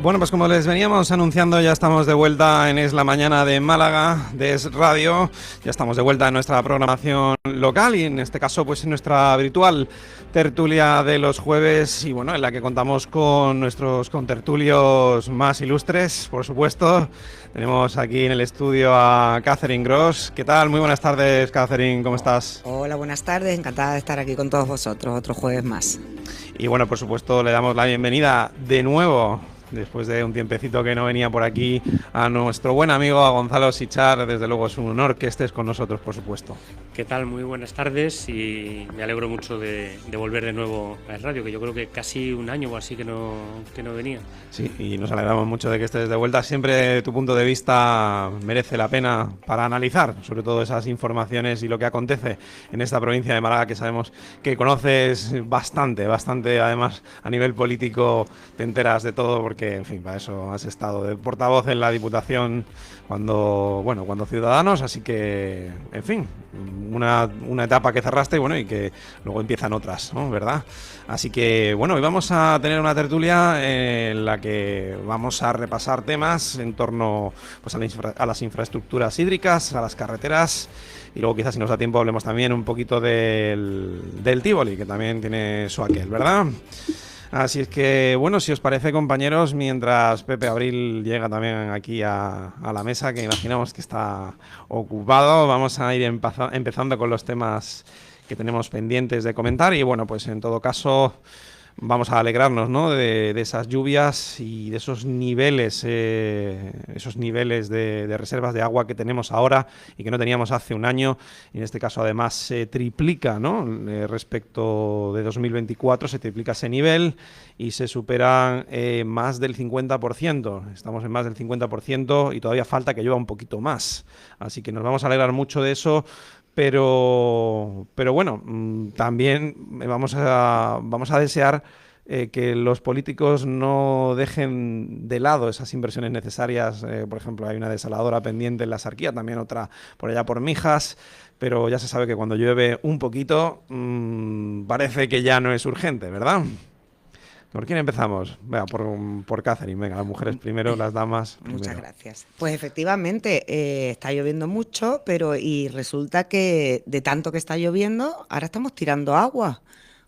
Bueno, pues como les veníamos anunciando, ya estamos de vuelta en Es la Mañana de Málaga, de Es Radio. Ya estamos de vuelta en nuestra programación local y en este caso pues en nuestra habitual tertulia de los jueves y bueno, en la que contamos con nuestros contertulios más ilustres, por supuesto. Tenemos aquí en el estudio a Catherine Gross. ¿Qué tal? Muy buenas tardes, Catherine, ¿cómo estás? Hola, buenas tardes, encantada de estar aquí con todos vosotros, otro jueves más. Y bueno, por supuesto, le damos la bienvenida de nuevo, después de un tiempecito que no venía por aquí, a nuestro buen amigo, a Gonzalo Sichar. Desde luego es un honor que estés con nosotros, por supuesto. ¿Qué tal? Muy buenas tardes y me alegro mucho de volver de nuevo a la radio, que yo creo que casi un año o así que no venía. Sí, y nos alegramos mucho de que estés de vuelta. Siempre tu punto de vista merece la pena para analizar, sobre todo esas informaciones y lo que acontece en esta provincia de Málaga, que sabemos que conoces bastante, además a nivel político te enteras de todo, porque en fin, para eso has estado de portavoz en la Diputación cuando Ciudadanos, así que, en fin, una etapa que cerraste y que luego empiezan otras, ¿no? ¿Verdad? Así que, bueno, hoy vamos a tener una tertulia en la que vamos a repasar temas en torno pues, a las infraestructuras hídricas, a las carreteras, y luego quizás si nos da tiempo hablemos también un poquito del Tívoli, que también tiene su aquel, ¿verdad? Así es que, bueno, si os parece, compañeros, mientras Pepe Abril llega también aquí a la mesa, que imaginamos que está ocupado, vamos a ir empezando con los temas que tenemos pendientes de comentar. Y bueno, pues en todo caso vamos a alegrarnos, ¿no?, de esas lluvias y de esos niveles de reservas de agua que tenemos ahora y que no teníamos hace un año. Y en este caso además se triplica, ¿no?, respecto de 2024, se triplica ese nivel y se superan más del 50%. Estamos en más del 50% y todavía falta que llueva un poquito más. Así que nos vamos a alegrar mucho de eso. Pero bueno, también vamos a desear que los políticos no dejen de lado esas inversiones necesarias. Por ejemplo, hay una desaladora pendiente en la Sarquía, también otra por allá por Mijas, pero ya se sabe que cuando llueve un poquito parece que ya no es urgente, ¿verdad? ¿Por quién empezamos? Venga, por Catherine. Venga, las mujeres primero, las damas primero. Muchas gracias. Pues efectivamente, está lloviendo mucho, y resulta que de tanto que está lloviendo, ahora estamos tirando agua,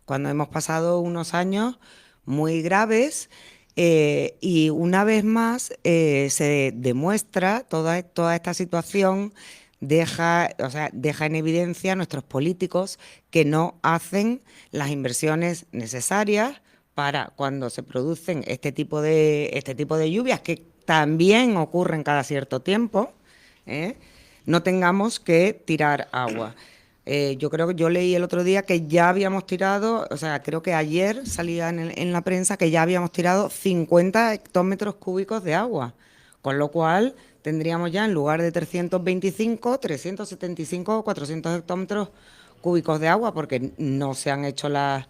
cuando hemos pasado unos años muy graves, y una vez más se demuestra toda esta situación. Deja en evidencia a nuestros políticos que no hacen las inversiones necesarias para cuando se producen este tipo de lluvias, que también ocurren cada cierto tiempo, no tengamos que tirar agua. Yo leí el otro día que ya habíamos tirado, creo que ayer salía en la prensa que ya habíamos tirado 50 hectómetros cúbicos de agua, con lo cual tendríamos ya, en lugar de 325, 375 o 400 hectómetros cúbicos de agua, porque no se han hecho las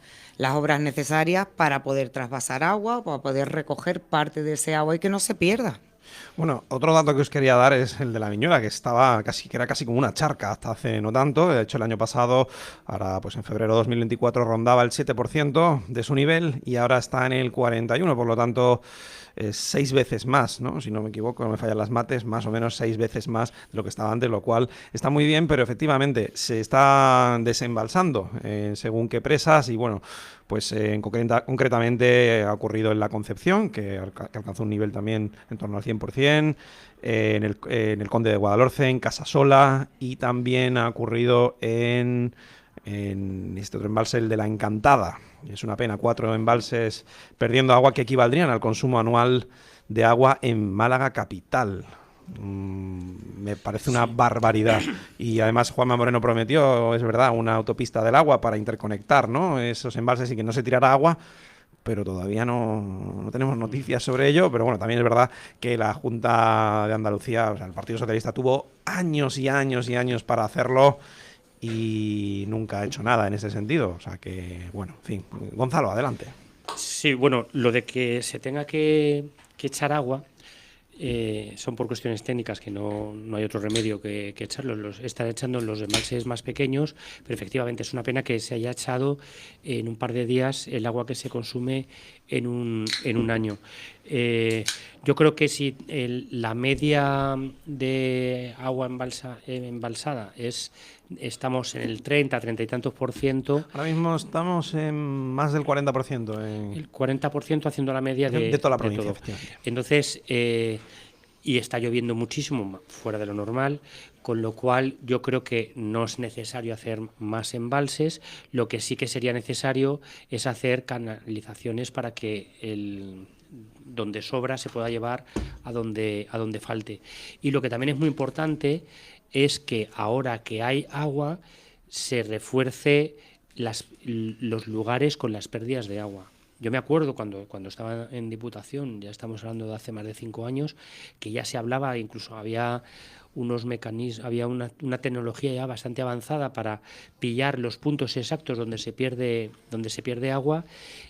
obras necesarias para poder trasvasar agua, para poder recoger parte de ese agua y que no se pierda. Bueno, otro dato que os quería dar es el de la Miñola, que era casi como una charca hasta hace no tanto. De hecho, el año pasado, ahora pues en febrero de 2024, rondaba el 7% de su nivel y ahora está en el 41%, por lo tanto 6 veces más, ¿no? Si no me equivoco, no me fallan las mates, más o menos 6 veces más de lo que estaba antes, lo cual está muy bien, pero efectivamente se está desembalsando según qué presas y bueno, pues concretamente ha ocurrido en La Concepción, que alcanzó un nivel también en torno al 100%, en el Conde de Guadalhorce, en Casasola, y también ha ocurrido en este otro embalse, el de La Encantada. Es una pena, 4 embalses perdiendo agua que equivaldrían al consumo anual de agua en Málaga capital. Me parece una barbaridad. Y además Juanma Moreno prometió, es verdad, una autopista del agua para interconectar, ¿no?, esos embalses y que no se tirara agua, pero todavía no tenemos noticias sobre ello. Pero bueno, también es verdad que la Junta de Andalucía, el Partido Socialista, tuvo años y años y años para hacerlo y nunca ha hecho nada en ese sentido. O sea que, bueno, en fin. Gonzalo, adelante. Sí, bueno, lo de que se tenga que echar agua, son por cuestiones técnicas que no hay otro remedio que echarlos. Están echando los embalses más pequeños, pero efectivamente es una pena que se haya echado en un par de días el agua que se consume en un año. Yo creo que si la media de agua embalsada estamos en el 30 y tantos %. Ahora mismo estamos en más del 40%. El 40% haciendo la media de toda la de provincia, todo. efectivamente. Entonces, y está lloviendo muchísimo, fuera de lo normal, con lo cual yo creo que no es necesario hacer más embalses. Lo que sí que sería necesario es hacer canalizaciones para que donde sobra se pueda llevar a donde falte. Y lo que también es muy importante es que ahora que hay agua se refuerce los lugares con las pérdidas de agua. Yo me acuerdo cuando estaba en Diputación, ya estamos hablando de hace más de 5 años, que ya se hablaba, incluso había unos mecanismos, había una tecnología ya bastante avanzada para pillar los puntos exactos donde se pierde agua,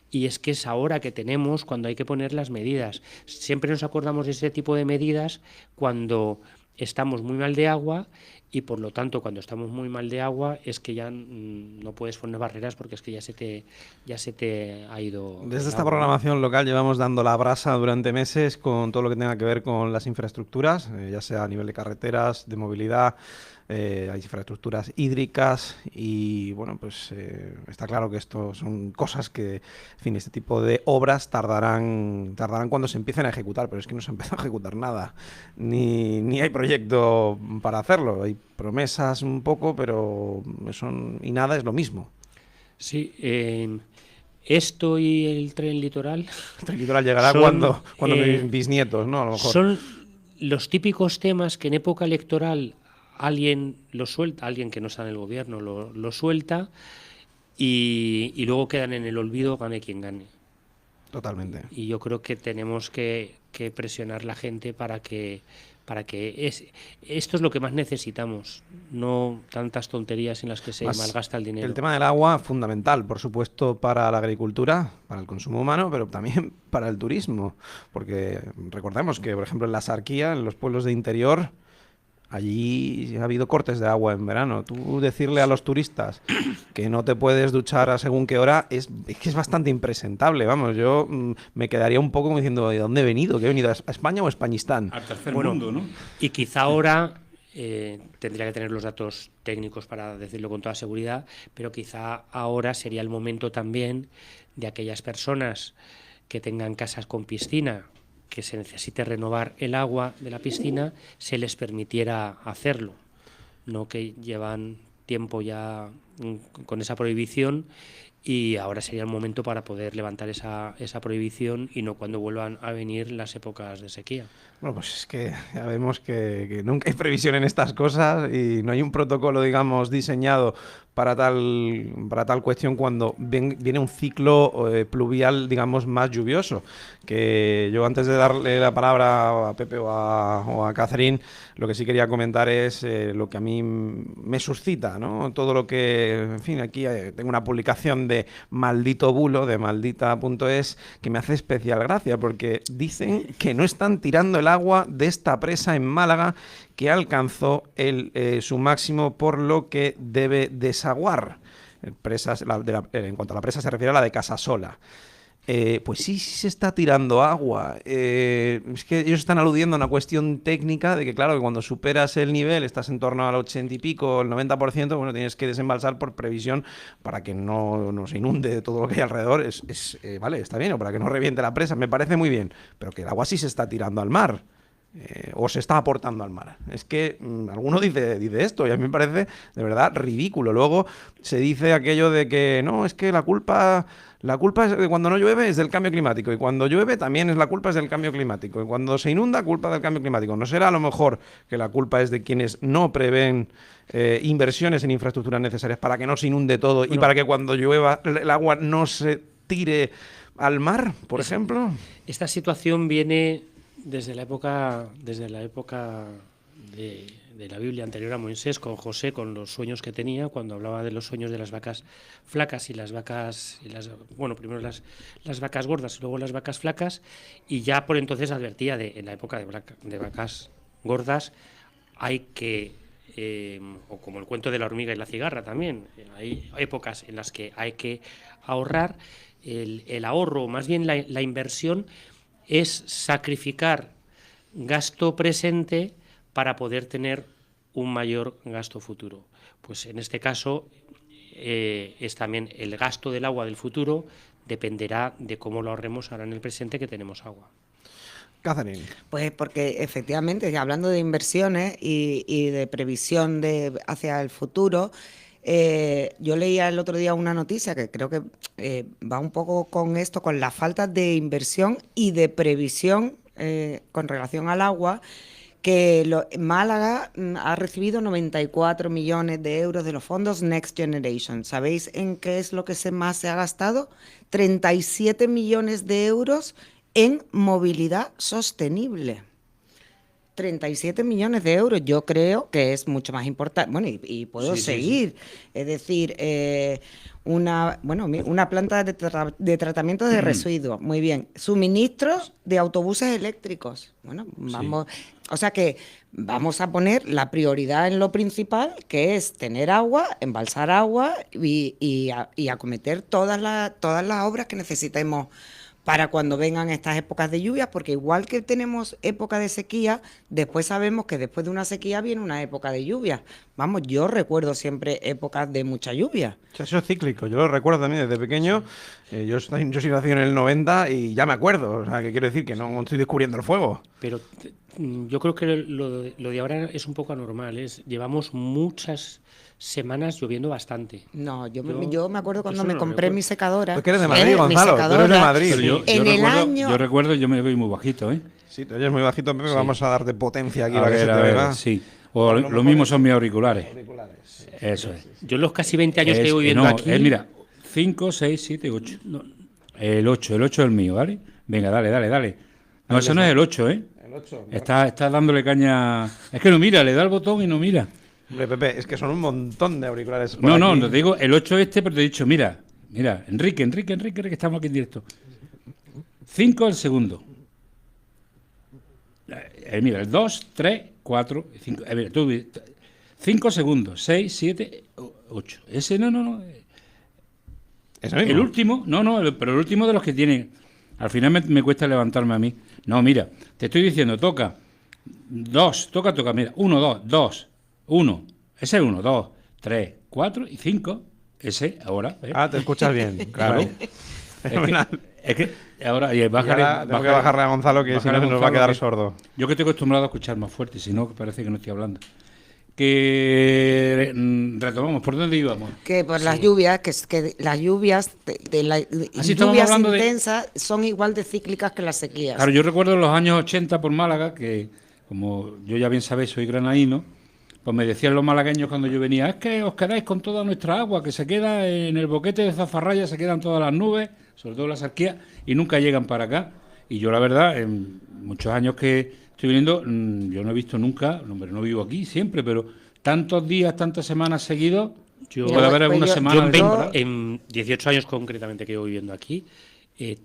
y es que es ahora que tenemos cuando hay que poner las medidas. Siempre nos acordamos de ese tipo de medidas cuando estamos muy mal de agua, y por lo tanto cuando estamos muy mal de agua es que ya no puedes poner barreras porque es que ya se te ha ido. Desde esta programación local llevamos dando la brasa durante meses con todo lo que tenga que ver con las infraestructuras, ya sea a nivel de carreteras, de movilidad. Hay infraestructuras hídricas y bueno, pues está claro que esto son cosas que, en fin, este tipo de obras tardarán cuando se empiecen a ejecutar, pero es que no se ha empezado a ejecutar nada, ni hay proyecto para hacerlo, hay promesas un poco, pero y nada es lo mismo. Sí, esto y el tren litoral. El tren litoral llegará cuando mis bisnietos, ¿no? A lo mejor. Son los típicos temas que en época electoral alguien lo suelta, alguien que no está en el gobierno lo suelta y luego quedan en el olvido, gane quien gane. Totalmente. Y yo creo que tenemos que presionar la gente para que esto es lo que más necesitamos, no tantas tonterías en las que se malgasta el dinero. El tema del agua, fundamental, por supuesto, para la agricultura, para el consumo humano, pero también para el turismo, porque recordemos que, por ejemplo, en la Sarquía, en los pueblos de interior, allí ha habido cortes de agua en verano. Tú decirle a los turistas que no te puedes duchar a según qué hora es que es bastante impresentable. Vamos, yo me quedaría un poco como diciendo, ¿de dónde he venido? ¿Que he venido a España o a Españistán? Al tercer mundo, ¿no? Y quizá ahora tendría que tener los datos técnicos para decirlo con toda seguridad, pero quizá ahora sería el momento también de aquellas personas que tengan casas con piscina, que se necesite renovar el agua de la piscina, se les permitiera hacerlo, no que llevan tiempo ya con esa prohibición y ahora sería el momento para poder levantar esa prohibición y no cuando vuelvan a venir las épocas de sequía. Bueno, pues es que ya vemos que nunca hay previsión en estas cosas y no hay un protocolo, digamos, diseñado para tal cuestión cuando viene un ciclo pluvial, digamos, más lluvioso. Que yo, antes de darle la palabra a Pepe o a Catherine, lo que sí quería comentar es lo que a mí me suscita, ¿no? Todo lo que, en fin, aquí tengo una publicación de Maldito Bulo, de maldita.es, que me hace especial gracia, porque dicen que no están tirando el agua de esta presa en Málaga, que alcanzó su máximo, por lo que debe desaguar. En cuanto a la presa se refiere a la de Casasola. Pues sí se está tirando agua. Es que ellos están aludiendo a una cuestión técnica de que, claro, que cuando superas el nivel, estás en torno al 80 y pico, el 90%, bueno, tienes que desembalsar por previsión para que no se inunde todo lo que hay alrededor. Vale, está bien, o para que no reviente la presa, me parece muy bien, pero que el agua sí se está tirando al mar. O se está aportando al mar. Es que alguno dice esto y a mí me parece de verdad ridículo. Luego se dice aquello de que no, es que la culpa es de cuando no llueve es del cambio climático, y cuando llueve también es del cambio climático, y cuando se inunda, culpa del cambio climático. ¿No será a lo mejor que la culpa es de quienes no prevén inversiones en infraestructuras necesarias para que no se inunde todo y para que cuando llueva el agua no se tire al mar, por ejemplo? Esta situación viene desde la época de la Biblia anterior a Moisés, con José, con los sueños que tenía, cuando hablaba de los sueños de las vacas flacas y las vacas, bueno, primero las vacas gordas y luego las vacas flacas, y ya por entonces advertía en la época de vacas gordas hay que, o como el cuento de la hormiga y la cigarra también, hay épocas en las que hay que ahorrar. El ahorro, más bien la inversión, es sacrificar gasto presente para poder tener un mayor gasto futuro. Pues en este caso es también el gasto del agua del futuro, dependerá de cómo lo ahorremos ahora en el presente que tenemos agua. Catherine. Pues porque efectivamente, ya hablando de inversiones y de previsión hacia el futuro, yo leía el otro día una noticia que creo que va un poco con esto, con la falta de inversión y de previsión con relación al agua, que Málaga ha recibido 94 millones de euros de los fondos Next Generation. ¿Sabéis en qué es lo que más se ha gastado? 37 millones de euros en movilidad sostenible. 37 millones de euros, yo creo que es mucho más importante. Bueno, y puedo seguir. Sí. Es decir, una planta de tratamiento de residuos, muy bien. Suministros de autobuses eléctricos. Bueno, vamos. Sí. O sea que vamos a poner la prioridad en lo principal, que es tener agua, embalsar agua y acometer todas las obras que necesitemos para cuando vengan estas épocas de lluvias, porque igual que tenemos época de sequía, después sabemos que después de una sequía viene una época de lluvia. Vamos, yo recuerdo siempre épocas de mucha lluvia. O sea, eso es cíclico, yo lo recuerdo también desde pequeño. Yo soy nacido en el 90 y ya me acuerdo, o sea, que quiero decir que no estoy descubriendo el fuego. Pero yo creo que lo de ahora es un poco anormal, llevamos muchas semanas lloviendo bastante. No, yo me acuerdo cuando me compré mi secadora. Tú que eres de Madrid, Gonzalo, tú eres de Madrid. Yo me veo muy bajito, ¿eh? Sí, te oyes muy bajito, Pepe, sí. Vamos a darte potencia aquí para que se te vea. Sí, o lo mismo son mis auriculares. Sí. Eso es. Yo en los casi 20 años que llevo viviendo aquí... mira, 5, 6, 7, 8. No. El 8 es el mío, ¿vale? Venga, dale. No, eso no es el 8, ¿eh? El 8. Está dándole caña... Es que no mira, le da el botón y no mira. Hombre, Pepe, es que son un montón de auriculares. No, te digo el 8 pero te he dicho, mira, Enrique, que estamos aquí en directo. 5 el segundo. Mira, el 2, 3, 4, 5. Mira, tú, 5 segundos, 6, 7, 8. Ese no. ¿Es el último? Pero el último de los que tienen. Al final me cuesta levantarme a mí. No, mira, te estoy diciendo, toca. 2, toca. Mira, 1, 2, 2. 1, ese es 1, 2, 3, 4 y 5. Ese, ahora. Te escuchas bien, claro. Es que ahora tengo que bajarle a Gonzalo, que si no se nos va a quedar sordo. Yo que estoy acostumbrado a escuchar más fuerte, si no, parece que no estoy hablando. Que retomamos, ¿por dónde íbamos? Que por las lluvias, que las lluvias lluvias intensas son igual de cíclicas que las sequías. Claro, yo recuerdo en los años 80 por Málaga, que como yo ya bien sabéis, soy granadino. Pues me decían los malagueños cuando yo venía, es que os quedáis con toda nuestra agua, que se queda en el boquete de Zafarraya, se quedan todas las nubes, sobre todo las arquías, y nunca llegan para acá. Y yo la verdad, en muchos años que estoy viniendo, yo no he visto nunca, no vivo aquí siempre, pero tantos días, tantas semanas seguidos, puede haber alguna semana. En 18 años concretamente que llevo viviendo aquí,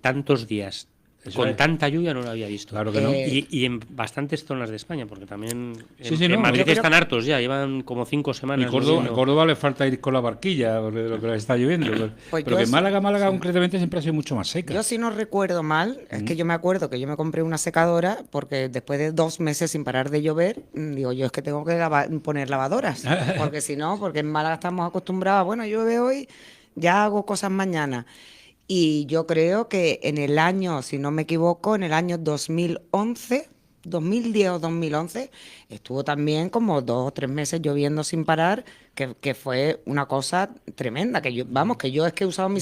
tantos días con tanta lluvia no lo había visto. Claro que no. Y en bastantes zonas de España, porque también en Madrid están hartos ya, llevan como 5 semanas. Y Córdoba le falta ir con la barquilla, porque de lo que está lloviendo. Pero que Málaga concretamente siempre ha sido mucho más seca. Yo si no recuerdo mal, es que yo me acuerdo que yo me compré una secadora, porque después de 2 meses sin parar de llover, digo yo es que tengo que poner lavadoras, porque si no, porque en Málaga estamos acostumbrados, bueno, llueve hoy, ya hago cosas mañana. Y yo creo que en el año, si no me equivoco, en el año 2010 o 2011, estuvo también como 2 o 3 meses lloviendo sin parar, que fue una cosa tremenda. Que yo es que he usado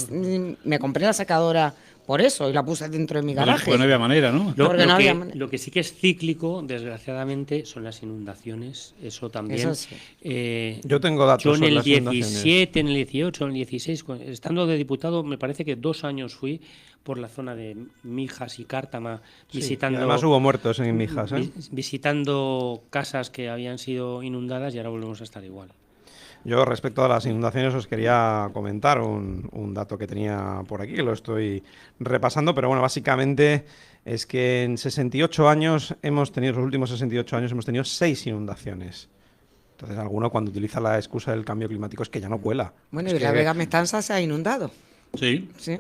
me compré la secadora por eso, y la puse dentro de mi garaje. Pues no había manera, ¿no? Porque no había manera. Lo que sí que es cíclico, desgraciadamente, son las inundaciones. Eso también. Eso sí. Yo tengo datos Yo en sobre el las inundaciones. 17, en el 18, en el 16, estando de diputado, me parece que 2 años fui por la zona de Mijas y Cártama, Sí, visitando. y además hubo muertos en Mijas, ¿eh? Visitando casas que habían sido inundadas y ahora volvemos a estar igual. Yo respecto a las inundaciones os quería comentar un dato que tenía por aquí, que lo estoy repasando, pero bueno, básicamente es que en 68 años los últimos 68 años hemos tenido 6 inundaciones. Entonces alguno cuando utiliza la excusa del cambio climático es que ya no cuela. Bueno, Es y que- la Vega Mestanza se ha inundado. Sí, Sí.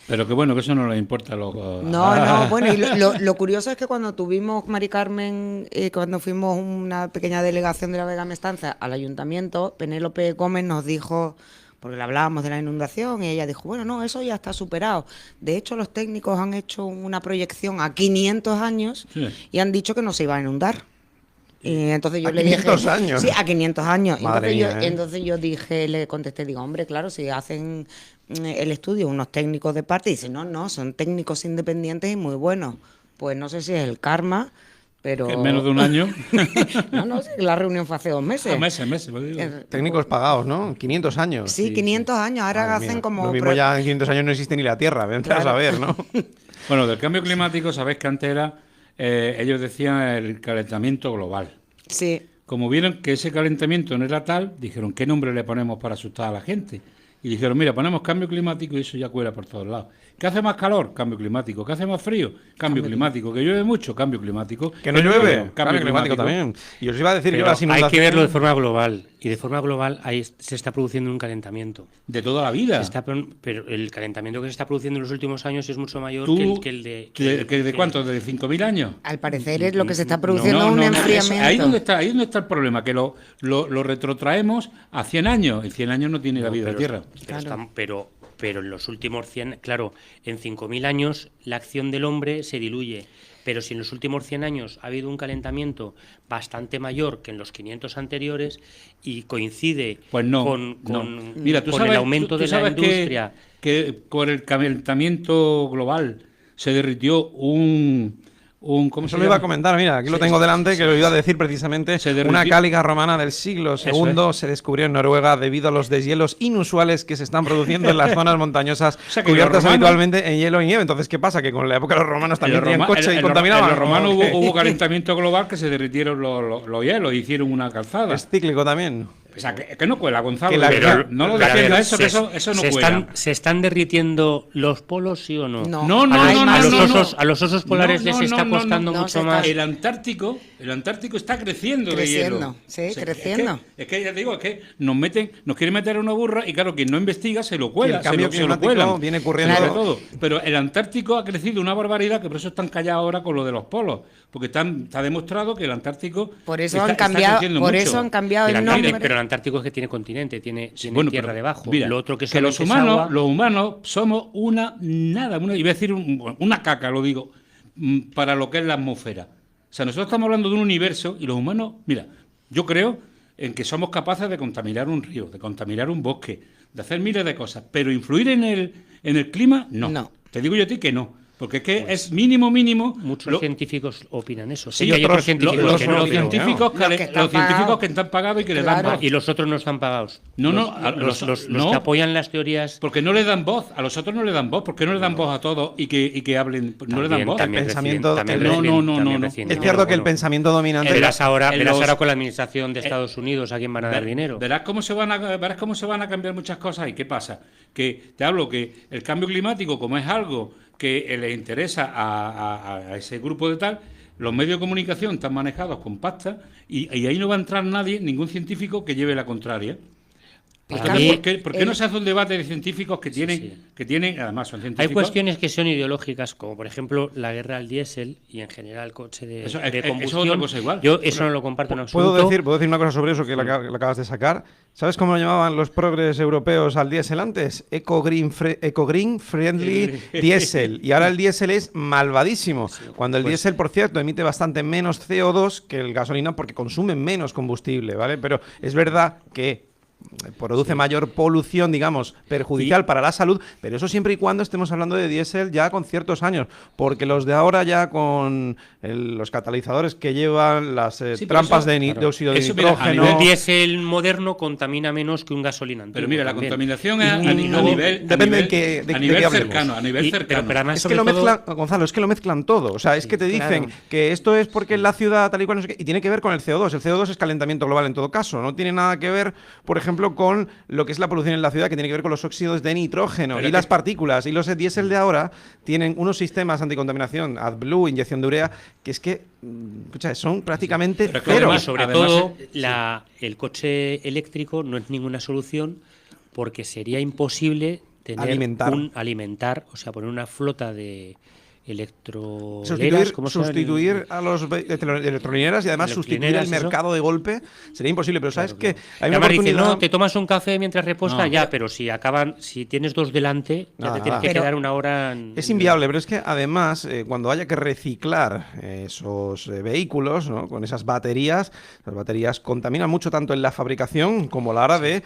pero que bueno, que eso no les importa a los... No, bueno, y lo curioso es que cuando tuvimos, Mari Carmen, cuando fuimos una pequeña delegación de la Vega Mestanza al ayuntamiento, Penélope Gómez nos dijo, porque le hablábamos de la inundación, y ella dijo, bueno, no, eso ya está superado. De hecho, los técnicos han hecho una proyección a 500 años Sí. y han dicho que no se iba a inundar. Y entonces yo ¿A le 500 dije, años? Sí, a 500 años. Madre Entonces, mía, ¿eh? entonces yo dije, le contesté, digo, hombre, claro, si hacen el estudio unos técnicos de parte, y dice, no, son técnicos independientes y muy buenos. Pues no sé si es el karma, pero... Que en menos de un año... No, sí, la reunión fue hace 2 meses. meses, pues digo. Eh, pagados, ¿no? 500 años. Sí, 500 años, ahora Madre hacen mía. como... Lo mismo pro- ya en 500 años no existe ni la Tierra, vente a Claro. saber, ¿no? Bueno, del cambio climático, sabéis que antes era, ellos decían el calentamiento global. Sí, Como vieron que ese calentamiento no era tal, dijeron, ¿qué nombre le ponemos para asustar a la gente? Y dijeron, mira, ponemos cambio climático y eso ya cuela por todos lados. ¿Qué hace más calor? Cambio climático. ¿Qué hace más frío? Cambio climático. ¿Que llueve mucho? Cambio climático. Que no llueve, Cambio cambio climático también. Y os iba a decir Pero yo las hay inundaciones... que verlo de forma global. Y de forma global ahí se está produciendo un calentamiento. De toda la vida. Pero el calentamiento que se está produciendo en los últimos años es mucho mayor Tú, que el de... ¿De cuánto? ¿De 5.000 años? al parecer es lo que se está produciendo un eso, enfriamiento. ahí donde está el problema, que lo retrotraemos a 100 años. Y 100 años no tiene la vida de la Tierra. Pero en los últimos 100, claro, en 5.000 años la acción del hombre se diluye. Pero si en los últimos 100 años ha habido un calentamiento bastante mayor que en los 500 anteriores y coincide Pues no. con Mira, tú con sabes, el aumento tú de la sabes industria. que con el calentamiento global se derritió ¿cómo se Eso lo iba a llama? comentar, mira, aquí lo tengo delante, que lo iba a decir precisamente. Se derritió- Una cáliga romana del siglo Eso II se descubrió en Noruega debido a los deshielos inusuales que se están produciendo en las zonas montañosas sea, que cubiertas los romanos- habitualmente en hielo y nieve. Entonces, ¿qué pasa? Que con la época de los romanos también tenían coche y contaminaban. En los romanos ¿O qué? hubo calentamiento global que se derritieron los hielos y hicieron una calzada. Es cíclico también. O sea, que no cuela, Gonzalo. Que la- Pero no lo Pero, defiendas eso, que se- eso no se cuela. ¿Se están derritiendo los polos, sí o no? No. No, no, a los, no, a no, los no, no. osos, a los osos polares No, les no, está no, no, costando no, mucho se está- más. El Antártico está creciendo, Creciendo, de hielo. sí, Es creciendo. Es que ya te digo, es que nos quieren meter a una burra y claro, quien no investiga se lo Y cuela, el cambio se lo climático cuelan. viene ocurriendo- Sobre todo. Pero el Antártico ha crecido una barbaridad, que por eso están callados ahora con lo de los polos, porque está demostrado que el Antártico Por eso está han cambiado, creciendo por mucho. eso han cambiado El el Antártico- nombre. pero el Antártico es que tiene continente, tiene Bueno, tierra pero, debajo. mira, Lo otro que los solamente es humanos, agua. los humanos somos iba a decir una caca, lo digo, para lo que es la atmósfera. O sea, nosotros estamos hablando de un universo y los humanos, mira, yo creo en que somos capaces de contaminar un río, de contaminar un bosque, de hacer miles de cosas, pero influir en el clima, no. No. Te digo yo a ti que no. Porque es que es mínimo. Muchos lo- científicos opinan eso. Sí, Sí, hay otros científicos los que no, pero- científicos Los que están pagados. que están pagados y que le Claro. dan voz. Y los otros no están pagados. No, los, no, a los- los no. que apoyan las teorías. Porque no le dan voz, a los otros no le dan voz, ¿por qué no le dan voz a todos y que hablen? No le dan voz. También pensamiento- también No, reciben- no, también no. reciben Es dinero, cierto que el bueno. pensamiento dominante... Verás ahora los- con la administración de Estados Unidos a quién van a dar dinero. Verás cómo se van a cambiar muchas cosas. ¿Y qué pasa? Que te hablo que el cambio climático, como es algo que le interesa a ese grupo de tal, los medios de comunicación están manejados con pasta y ahí no va a entrar nadie, ningún científico que lleve la contraria. Para Entonces, mí- ¿por qué no se hace un debate de científicos que tienen, además son Hay científicos? cuestiones que son ideológicas, como por ejemplo la guerra al diésel y en general el coche de, Eso- de eso es combustión. otra cosa igual. Yo eso no lo comparto en absoluto. ¿Puedo decir una cosa sobre eso que la acabas de sacar? ¿Sabes cómo lo llamaban los progres europeos al diésel antes? Eco-green friendly diésel. Y ahora el diésel es malvadísimo. Cuando el diésel, por cierto, emite bastante menos CO2 que el gasolina porque consume menos combustible, ¿vale? Pero es verdad que produce mayor polución, digamos, perjudicial para la salud, pero eso siempre y cuando estemos hablando de diésel ya con ciertos años, porque los de ahora ya con los catalizadores que llevan las trampas de óxido de nitrógeno... El diésel moderno contamina menos que un gasolina antiguo. Pero mira, también. La contaminación es a nivel cercano. Pero además, es que lo mezclan, Gonzalo, es que lo mezclan todo. O sea, es que te dicen que esto es porque en la ciudad tal y cual no sé qué, y tiene que ver con el CO2. El CO2 es calentamiento global en todo caso. No tiene nada que ver, por ejemplo, con lo que es la polución en la ciudad, que tiene que ver con los óxidos de nitrógeno y las partículas. Y los diésel de ahora tienen unos sistemas anticontaminación, AdBlue, inyección de urea, que es que, escucha, son prácticamente cero. Además, sobre todo, el coche eléctrico no es ninguna solución, porque sería imposible tener alimentar, o sea, poner una flota de electroleras, sustituir a los electrolineras y además sustituir el mercado de golpe sería imposible, pero sabes que hay una oportunidad. Dice, no, te tomas un café mientras reposta, pero si tienes dos delante, ya te tienes que quedar una hora. Es inviable, pero es que además cuando haya que reciclar esos vehículos, ¿no?, con esas baterías, las baterías contaminan mucho tanto en la fabricación como a la hora de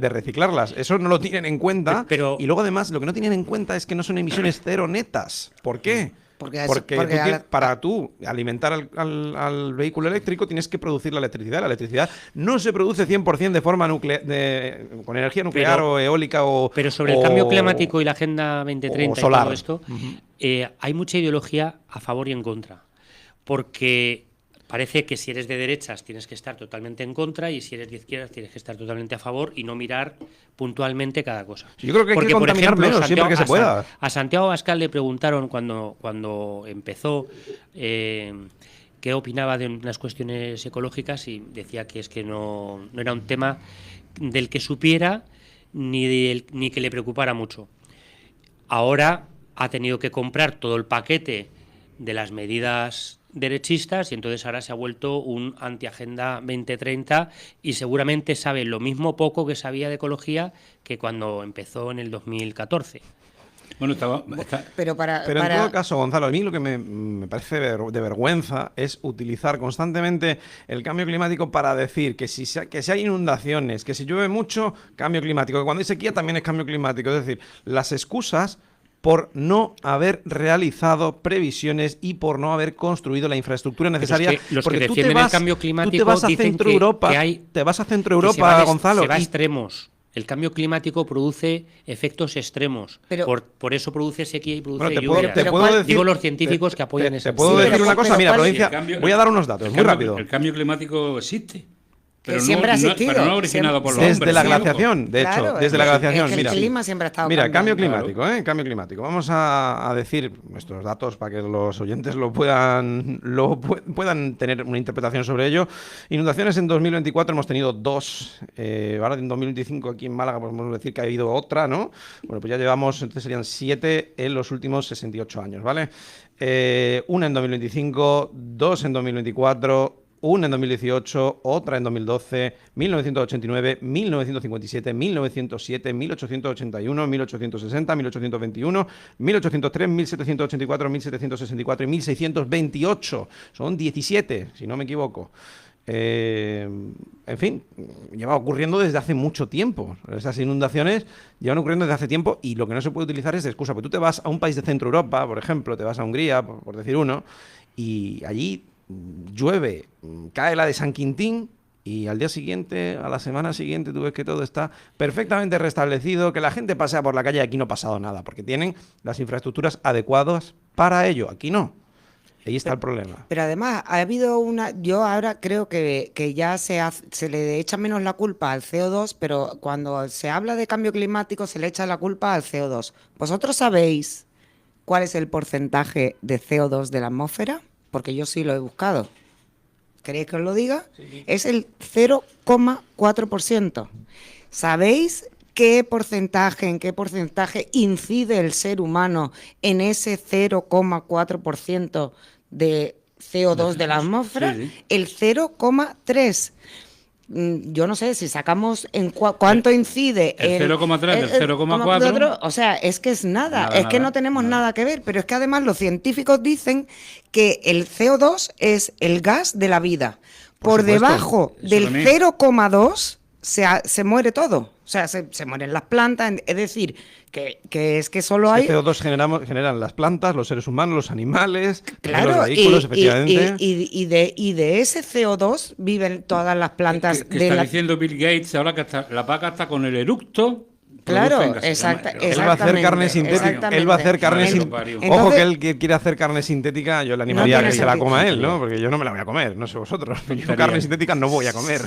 reciclarlas. Eso no lo tienen en cuenta. Y luego además lo que no tienen en cuenta es que no son emisiones cero netas. ¿Por qué? Porque para tú alimentar al vehículo eléctrico tienes que producir la electricidad. La electricidad no se produce 100% de forma con energía nuclear o eólica Pero sobre el cambio climático y la Agenda 2030 y solar. todo esto, hay mucha ideología a favor y en contra. Porque parece que si eres de derechas tienes que estar totalmente en contra y si eres de izquierdas tienes que estar totalmente a favor y no mirar puntualmente cada cosa. Yo creo que hay que contaminar menos siempre que se pueda. A Santiago Abascal le preguntaron cuando empezó qué opinaba de unas cuestiones ecológicas y decía que es que no era un tema del que supiera ni que le preocupara mucho. Ahora ha tenido que comprar todo el paquete de las medidas derechistas y entonces ahora se ha vuelto un anti-Agenda 2030 y seguramente sabe lo mismo poco que sabía de ecología que cuando empezó en el 2014. Bueno, pero en todo caso, Gonzalo, a mí lo que me parece de vergüenza es utilizar constantemente el cambio climático para decir que si hay inundaciones, que si llueve mucho, cambio climático, que cuando hay sequía también es cambio climático. Es decir, las excusas por no haber realizado previsiones y por no haber construido la infraestructura necesaria. Es que los que defienden el cambio climático tú te vas a Centro Europa, Gonzalo. Se va a extremos. El cambio climático produce efectos extremos. Por eso produce sequía y produce lluvia. Digo los científicos que apoyan esa. Te puedo decir una cosa, mira, provincia, voy a dar unos datos, muy rápido. El cambio climático existe. Pero siempre ha existido. Pero no originado por los hombres. Desde la glaciación, de hecho, desde la glaciación. El clima siempre ha estado cambiando. Cambio climático, cambio climático. Vamos a decir nuestros datos para que los oyentes puedan tener una interpretación sobre ello. Inundaciones en 2024 hemos tenido 2. Ahora en 2025 aquí en Málaga podemos decir que ha habido otra, ¿no? Bueno, pues ya llevamos, entonces serían 7 en los últimos 68 años, ¿vale? Una en 2025, 2 en 2024... una en 2018, otra en 2012, 1989, 1957, 1907, 1881, 1860, 1821, 1803, 1784, 1764 y 1628. Son 17, si no me equivoco. En fin, lleva ocurriendo desde hace mucho tiempo. Esas inundaciones llevan ocurriendo desde hace tiempo y lo que no se puede utilizar es de excusa. Porque tú te vas a un país de Centro Europa, por ejemplo, te vas a Hungría, por decir uno, y allí llueve, cae la de San Quintín y al día siguiente, a la semana siguiente, tú ves que todo está perfectamente restablecido, que la gente pasea por la calle y aquí no ha pasado nada, porque tienen las infraestructuras adecuadas para ello. Aquí no. Ahí está el problema. Pero además, ha habido yo ahora creo que ya se le echa menos la culpa al CO2, pero cuando se habla de cambio climático se le echa la culpa al CO2. ¿Vosotros sabéis cuál es el porcentaje de CO2 de la atmósfera? Porque yo sí lo he buscado. ¿Queréis que os lo diga? Sí. Es el 0,4%. ¿Sabéis en qué porcentaje incide el ser humano en ese 0,4% de CO2 de la atmósfera? Sí. El 0,3%. Yo no sé si sacamos en cuánto incide el 0,3 del 0,4. O sea, es que es nada. Que no tenemos nada que ver. Pero es que además los científicos dicen que el CO2 es el gas de la vida. Por debajo del 0,2 se muere todo. O sea, se mueren las plantas. Es decir, que es que solo hay... CO2 generan las plantas, los seres humanos, los animales, Claro, los vehículos, efectivamente. y de ese CO2 viven todas las plantas que de está la... diciendo Bill Gates ahora que la vaca está con el eructo. Claro, producen gases. exactamente. Él va a hacer carne sintética. Él va a hacer carne Madre que lo sintética. parió. Ojo Entonces- que él que quiere hacer carne sintética, yo le animaría tiene a que se la sentido. coma él, ¿no? Porque yo no me la voy a comer, no sé vosotros. Yo Tontería. carne sintética no voy a comer.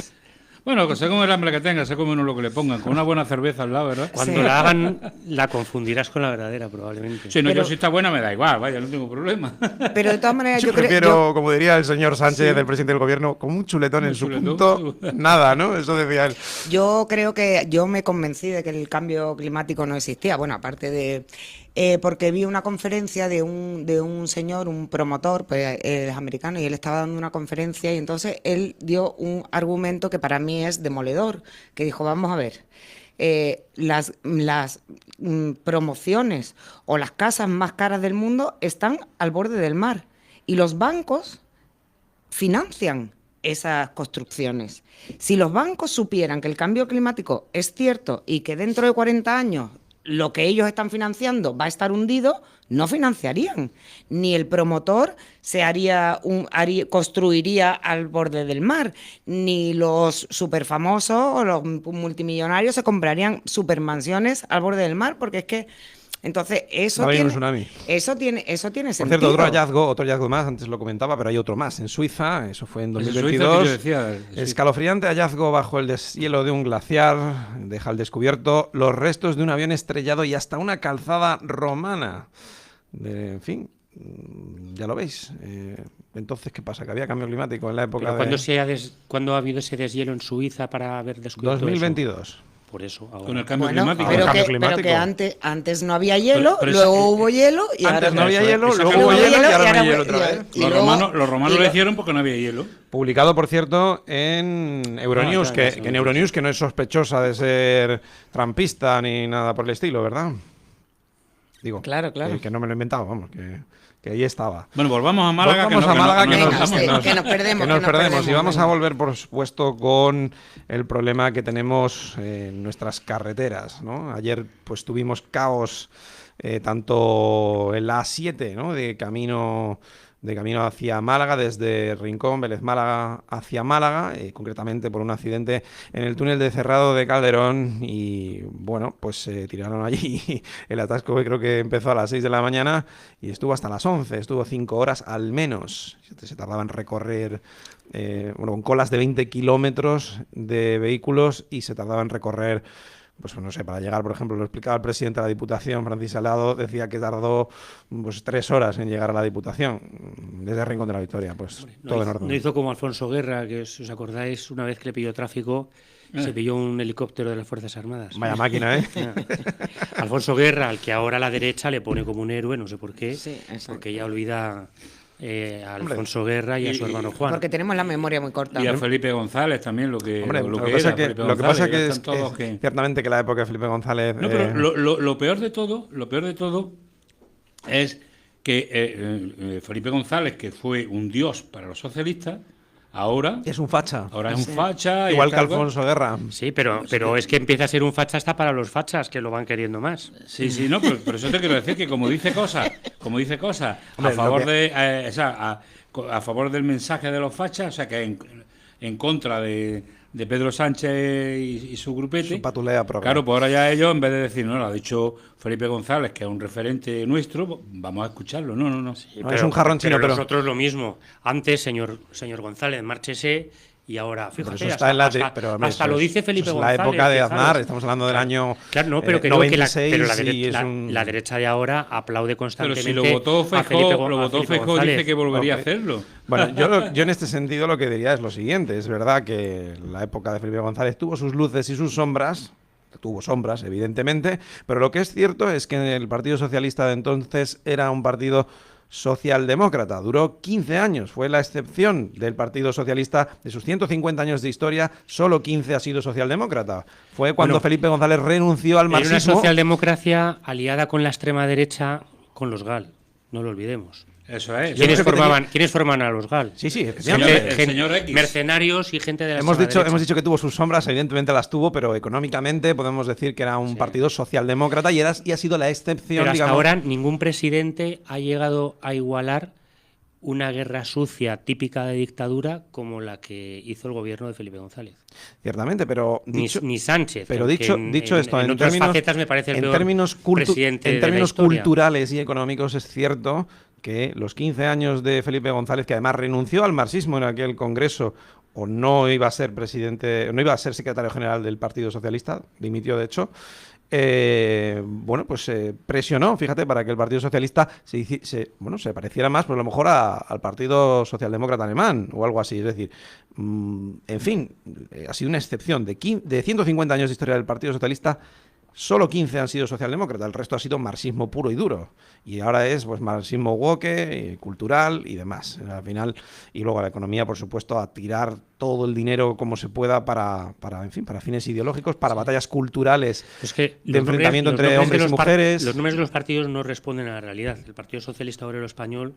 Bueno, que se come el hambre que tenga, se come uno lo que le pongan, con una buena cerveza al lado, ¿verdad? Cuando Sí. la hagan, la confundirás con la verdadera, probablemente. Si no, Pero- yo si está buena me da igual, vaya, no tengo problema. Pero de todas maneras, Yo yo creo... prefiero, como diría el señor Sánchez, el presidente del gobierno, como un chuletón en su chuletón. punto, nada, ¿no? Eso decía él. Yo creo que yo me convencí de que el cambio climático no existía. Bueno, aparte de... porque vi una conferencia de un señor, un promotor, pues es americano, y él estaba dando una conferencia y entonces él dio un argumento que para mí es demoledor, que dijo, vamos a ver, las promociones o las casas más caras del mundo están al borde del mar y los bancos financian esas construcciones. Si los bancos supieran que el cambio climático es cierto y que dentro de 40 años lo que ellos están financiando va a estar hundido, no financiarían. Ni el promotor construiría al borde del mar, ni los superfamosos o los multimillonarios se comprarían supermansiones al borde del mar, porque es que entonces eso Va a venir un tiene, tsunami. eso tiene Por sentido. cierto, otro hallazgo más, antes lo comentaba, pero hay otro más. En Suiza, eso fue en Es en Suiza 2022. que yo decía, sí. Escalofriante hallazgo bajo el deshielo de un glaciar. Deja al descubierto los restos de un avión estrellado y hasta una calzada romana. En fin, ya lo veis. Entonces, ¿qué pasa? Que había cambio climático en la época Pero de ¿cuándo ha habido ese deshielo en Suiza para haber descubierto 2022. eso? Por eso, ahora. Con el cambio Bueno, climático. El pero cambio que, climático. antes no había hielo, pero luego esa- hubo hielo y Antes ahora no había Eso es, hielo, esa luego cambio hubo hielo y ahora no hay y hielo otra vez. y Los luego- romanos y lo lo- hicieron porque no había hielo. Publicado, por cierto, en Euronews, claro, que sí. en Euronews, que no es sospechosa de ser trampista ni nada por el estilo, ¿verdad? Digo, Claro, claro. que no me lo he inventado, vamos, que ahí estaba. Bueno, volvamos a Málaga. Vamos que a no- Málaga, que que no- nos, Venga, que sí, nos- que nos perdemos, que nos que nos perdemos. Y perdemos, vamos a venga. volver, por supuesto, con el problema que tenemos en nuestras carreteras, ¿no? Ayer pues tuvimos caos tanto en la A7, ¿no? de camino hacia Málaga, desde Rincón, Vélez Málaga hacia Málaga, concretamente por un accidente en el túnel de Cerrado de Calderón y bueno, pues se tiraron allí el atasco que creo que empezó a las 6 de la mañana y estuvo hasta las 11, estuvo 5 horas al menos, se tardaba en recorrer con colas de 20 kilómetros de vehículos y se tardaba en recorrer, pues no sé, para llegar, por ejemplo, lo explicaba el presidente de la Diputación, Francis Salado, decía que tardó pues 3 horas en llegar a la Diputación, desde Rincón de la Victoria, pues todo en orden. No hizo como Alfonso Guerra, que si os acordáis, una vez que le pilló tráfico, se pilló un helicóptero de las Fuerzas Armadas. Vaya máquina, ¿eh? Alfonso Guerra, al que ahora la derecha le pone como un héroe, no sé por qué, Sí, exacto. porque ya olvida a Alfonso Guerra y a su hermano Juan. Porque tenemos la memoria muy corta. Y a Felipe González también, lo que, Hombre, lo lo que que pasa era que, Felipe lo que, González, pasa que ya es están todos que- ciertamente que la época de Felipe González... No, pero lo peor de todo es que Felipe González, que fue un dios para los socialistas, ahora es un facha. es un facha. y Igual que tal cual. Alfonso Guerra. Sí, pero es que empieza a ser un facha hasta para los fachas, que lo van queriendo más. Sí, sí, no, pero eso te quiero decir que como dice cosas Hombre, a favor lo que- de, o sea, a favor del mensaje de los fachas, o sea, que en contra de Pedro Sánchez y su grupete. Su patulea programa. Claro, pues ahora ya ellos, en vez de decir, no, lo ha dicho Felipe González, que es un referente nuestro, vamos a escucharlo. No. No, es un jarrón chino, pero- nosotros lo mismo. Antes, señor González, márchese, y ahora, Pero fíjate, eso está en la hasta, pero, hombre, hasta eso lo es- dice Felipe eso es González. la época de fijaros. Aznar, estamos hablando del año Claro, no, pero que digo que 96 pero y es un... la derecha de ahora aplaude Pero constantemente si lo votó a Felipe Feijóo, González. dice que volvería Ok. a hacerlo. Bueno, yo en este sentido lo que diría es lo siguiente. Es verdad que la época de Felipe González tuvo sus luces y sus sombras. Tuvo sombras, evidentemente. Pero lo que es cierto es que el Partido Socialista de entonces era un partido socialdemócrata. Duró 15 años. Fue la excepción del Partido Socialista. De sus 150 años de historia, solo 15 ha sido socialdemócrata. Fue cuando Bueno, Felipe González renunció al Era una marxismo. socialdemocracia aliada con la extrema derecha, con los GAL. No lo olvidemos. Eso es. ¿Quiénes formaban a los GAL? Sí, El efectivamente. señor X. Mercenarios y gente de la Hemos extrema derecha. dicho que tuvo sus sombras, evidentemente las tuvo, pero económicamente podemos decir que era un partido socialdemócrata y ha sido la excepción, Pero hasta digamos. ahora ningún presidente ha llegado a igualar una guerra sucia típica de dictadura como la que hizo el gobierno de Felipe González. Ciertamente, pero Ni Sánchez. Pero que dicho esto, en otras facetas me parece el en peor términos, presidente de la historia. culturales y económicos es cierto que los 15 años de Felipe González, que además renunció al marxismo en aquel congreso, o no iba a ser presidente, no iba a ser secretario general del Partido Socialista, dimitió de hecho, presionó, fíjate, para que el Partido Socialista se pareciera más, pues a lo mejor al Partido Socialdemócrata Alemán o algo así. Es decir, en fin, ha sido una excepción. De 150 años de historia del Partido Socialista, solo 15 han sido socialdemócratas, el resto ha sido marxismo puro y duro. Y ahora es pues marxismo woke, cultural y demás. Al final, y luego la economía, por supuesto, a tirar todo el dinero como se pueda para fines ideológicos, para batallas culturales Es que de enfrentamiento entre hombres y mujeres. Los números de los partidos no responden a la realidad. El Partido Socialista Obrero Español,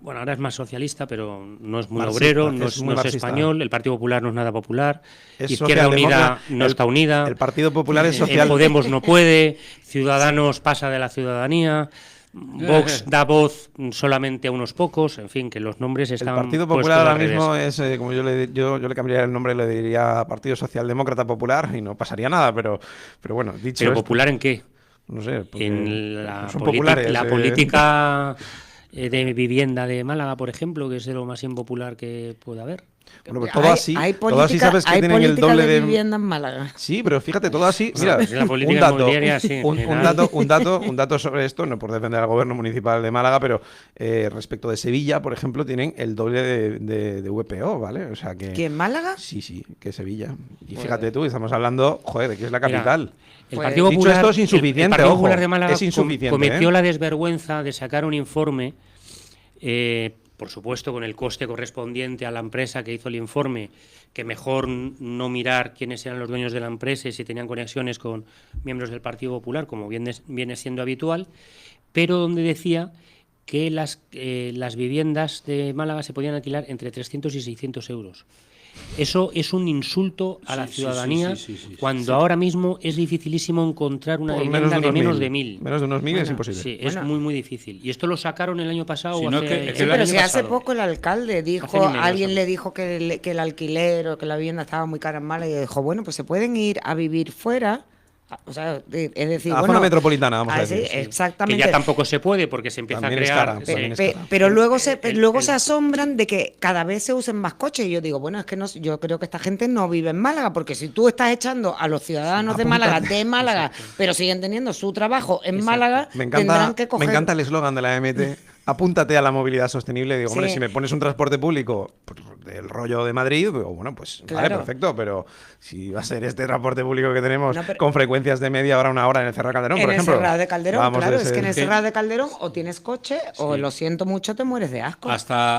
bueno, ahora es más socialista, pero no es muy Marxista, obrero, es no es muy marxista. español. El Partido Popular no es nada popular. Es Izquierda Unida socialdemócrata. no está unida. El Partido Popular es social. Podemos no puede. Ciudadanos pasa de la ciudadanía. Vox da voz solamente a unos pocos. En fin, que los nombres El están Partido puestos Popular ahora al revés. mismo es, como yo le cambiaría el nombre, le diría Partido Socialdemócrata Popular y no pasaría nada, pero bueno, dicho ¿Pero esto, popular en qué? no sé, porque En la, son populares. la política de vivienda de Málaga, por ejemplo, que es de lo más impopular que puede haber. Bueno, pues todo así, hay todo así sabes que hay tienen el política doble de de... vivienda en Málaga. Sí, pero fíjate, todo así. Mira, Pues la política un dato, inmobiliaria, sí, en un general. dato sobre esto, no por defender al gobierno municipal de Málaga, pero respecto de Sevilla, por ejemplo, tienen el doble de VPO, ¿vale? O sea que... ¿Que en Málaga? Sí, que Sevilla. Y fíjate tú, estamos hablando, joder, de que es la capital. El Pues, Partido dicho Popular, esto, es insuficiente, el Partido ojo, Popular de Málaga es insuficiente, cometió ¿eh? la desvergüenza de sacar un informe, por supuesto con el coste correspondiente a la empresa que hizo el informe, que mejor no mirar quiénes eran los dueños de la empresa y si tenían conexiones con miembros del Partido Popular, como viene siendo habitual, pero donde decía que las viviendas de Málaga se podían alquilar entre 300 y 600 euros. Eso es un insulto a la ciudadanía cuando ahora mismo es dificilísimo encontrar una Por vivienda de menos de 1.000. 1.000. Menos de unos 1.000 es Bueno, imposible. Sí, es Bueno. muy, muy difícil. Y esto lo sacaron el año pasado. Si o no, hace, es que el Sí, el pero año si hace pasado. poco el alcalde dijo, Hace ni medio alguien pasado. le dijo que el alquiler o que la vivienda estaba muy cara en Málaga y dijo, bueno, pues se pueden ir a vivir fuera. O sea, es decir, A la bueno, zona metropolitana, vamos a así, decir, sí. Que exactamente. ya tampoco se puede porque se empieza También a es crear. cara, también es cara. Pero luego se asombran de que cada vez se usen más coches. Y yo digo, bueno, es que no, yo creo que esta gente no vive en Málaga, porque si tú estás echando a los ciudadanos de Málaga, pero siguen teniendo su trabajo en Málaga, Me tendrán que me coger. encanta el eslogan de la MT. Apúntate a la movilidad sostenible. Digo, hombre, Sí. si me pones un transporte público pues, del rollo de Madrid, digo, bueno, pues vale, Claro. perfecto, pero si va a ser este transporte público que tenemos No, pero- con frecuencias de media hora a una hora en el Cerrado de Calderón, En por el ejemplo. Cerrado de Calderón, vamos claro, de es que en el ese- Cerrado de Calderón o tienes coche o Sí. lo siento mucho, te mueres de asco.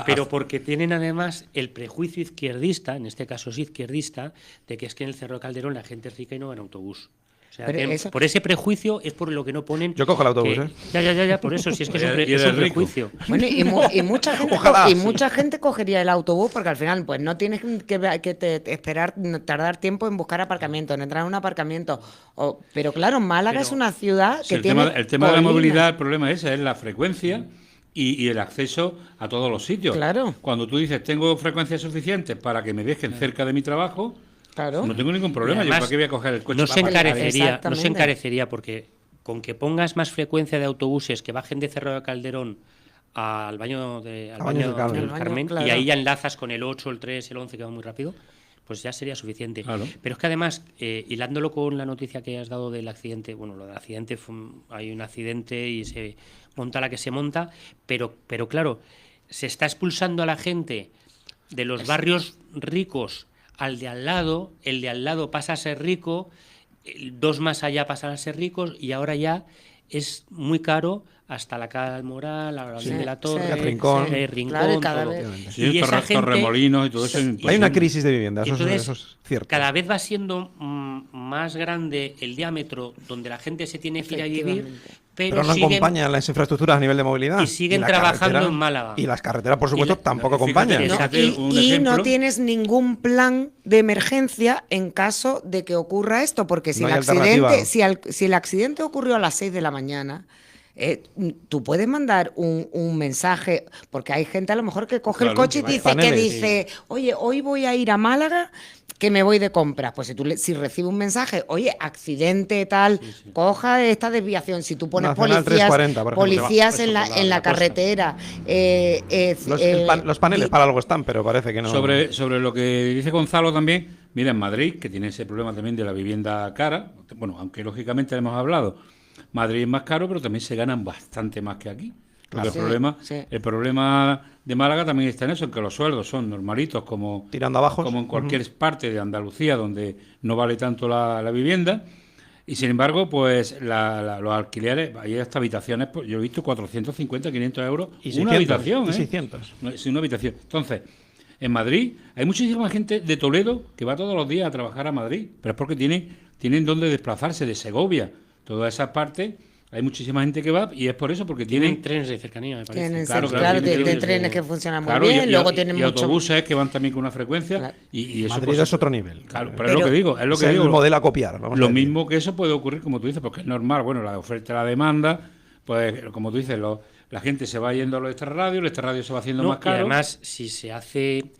Pero porque tienen además el prejuicio izquierdista, en este caso es izquierdista, de que es que en el Cerro de Calderón la gente es rica y no va en autobús. O sea, Pero que eso- por ese prejuicio es por lo que no ponen. Yo cojo el autobús, que- ¿eh? Ya, por eso, si es que es un, Y es un eres rico. prejuicio. Bueno, y mucha gente Ojalá, sí. mucha gente cogería el autobús porque al final pues no tienes que esperar, tardar tiempo en buscar aparcamiento, en entrar en un aparcamiento. Pero claro, Málaga Pero- es una ciudad Si que el tiene tema de la colinas. movilidad, el problema es ese, es la frecuencia y el acceso a todos los sitios. Claro. Cuando tú dices, tengo frecuencias suficientes para que me dejen cerca de mi trabajo, Claro. no tengo ningún problema. Y Yo además, para qué voy a coger el coche. No se para Madrid? Exactamente. encarecería porque con que pongas más frecuencia de autobuses que bajen de Cerro de Calderón al baño Baños baño del Carmen. del Al baño, Carmen, claro. y ahí ya enlazas con el 8, el 3, el 11, que va muy rápido, pues ya sería suficiente. Claro. Pero es que además, hilándolo con la noticia que has dado del accidente, bueno, lo del accidente, hay un accidente y se monta la que se monta, pero claro, se está expulsando a la gente de los barrios ricos al de al lado, el de al lado pasa a ser rico, dos más allá pasan a ser ricos y ahora ya es muy caro hasta la Cala del Moral, la Sí, de la Torre, sí, Rincón. Rincón, Claro, y cada todo. vez- Sí, Y esa gente, Torremolinos y todo eso. Hay una crisis de vivienda, eso, entonces, eso es cierto. cada vez va siendo más grande el diámetro donde la gente se tiene que ir a vivir, Efectivamente. Pero no siguen, acompañan las infraestructuras a nivel de movilidad. y siguen la trabajando carretera- en Málaga. Y las carreteras, por supuesto, Y la- tampoco fíjate, acompañan. No, fíjate, un Y no ejemplo. tienes ningún plan de emergencia en caso de que ocurra esto, porque si No el hay accidente, alternativa. si el accidente ocurrió a las 6 de la mañana, tú puedes mandar un mensaje, porque hay gente a lo mejor que coge el Claro, coche y que dice, vaya. que Paneles, dice, oye, hoy voy a ir a Málaga, que me voy de compras. Pues si si recibe un mensaje, oye, accidente tal, coja esta desviación. Si tú pones Nacional policías, 340, por ejemplo. policías Eso en por la la costa. carretera, Los paneles para algo están, pero parece que no. Sobre lo que dice Gonzalo también, mira, en Madrid, que tiene ese problema también de la vivienda cara, bueno, aunque lógicamente le hemos hablado, Madrid es más caro, pero también se ganan bastante más que aquí. Porque Claro. Sí. el problema de Málaga también está en eso, en que los sueldos son normalitos como, Tirando abajo. como en cualquier parte de Andalucía donde no vale tanto la vivienda. Y sin embargo, pues los alquileres, hay hasta habitaciones, pues, yo he visto 450, 500 euros Y una 600, habitación. y 600. Sí, una habitación. Entonces, en Madrid hay muchísima gente de Toledo que va todos los días a trabajar a Madrid, pero es porque tienen donde desplazarse, de Segovia, todas esas partes. Hay muchísima gente que va y es por eso, porque Tienen tienen trenes de cercanía, me parece. Tienen, Claro, claro, tienen de trenes trenes que funcionan muy claro, bien, luego tienen y mucho... autobuses que van también con una frecuencia. Claro. Y eso, Madrid pues, es otro nivel. Claro, pero es lo que digo, es lo Es que el digo. modelo a copiar. Vamos Lo a decir. mismo que eso puede ocurrir, como tú dices, porque es normal. Bueno, la oferta y la demanda, pues como tú dices, la gente se va yendo a los extrarradios, el extrarradio se va haciendo No, más y caro. además, si se hace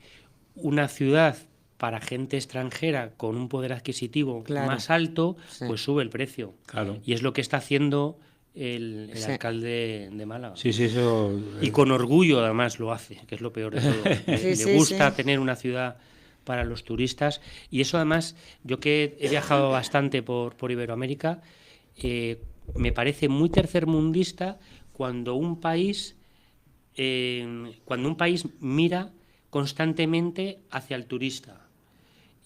una ciudad para gente extranjera con un poder adquisitivo Claro. más alto, Sí. pues sube el precio. Claro. Y es lo que está haciendo el Sí. alcalde de Málaga. Sí, sí, eso. Y con orgullo además lo hace, que es lo peor de todo. Le Sí, gusta sí. tener una ciudad para los turistas. Y eso además, yo que he viajado bastante por Iberoamérica, me parece muy tercermundista cuando un país mira constantemente hacia el turista.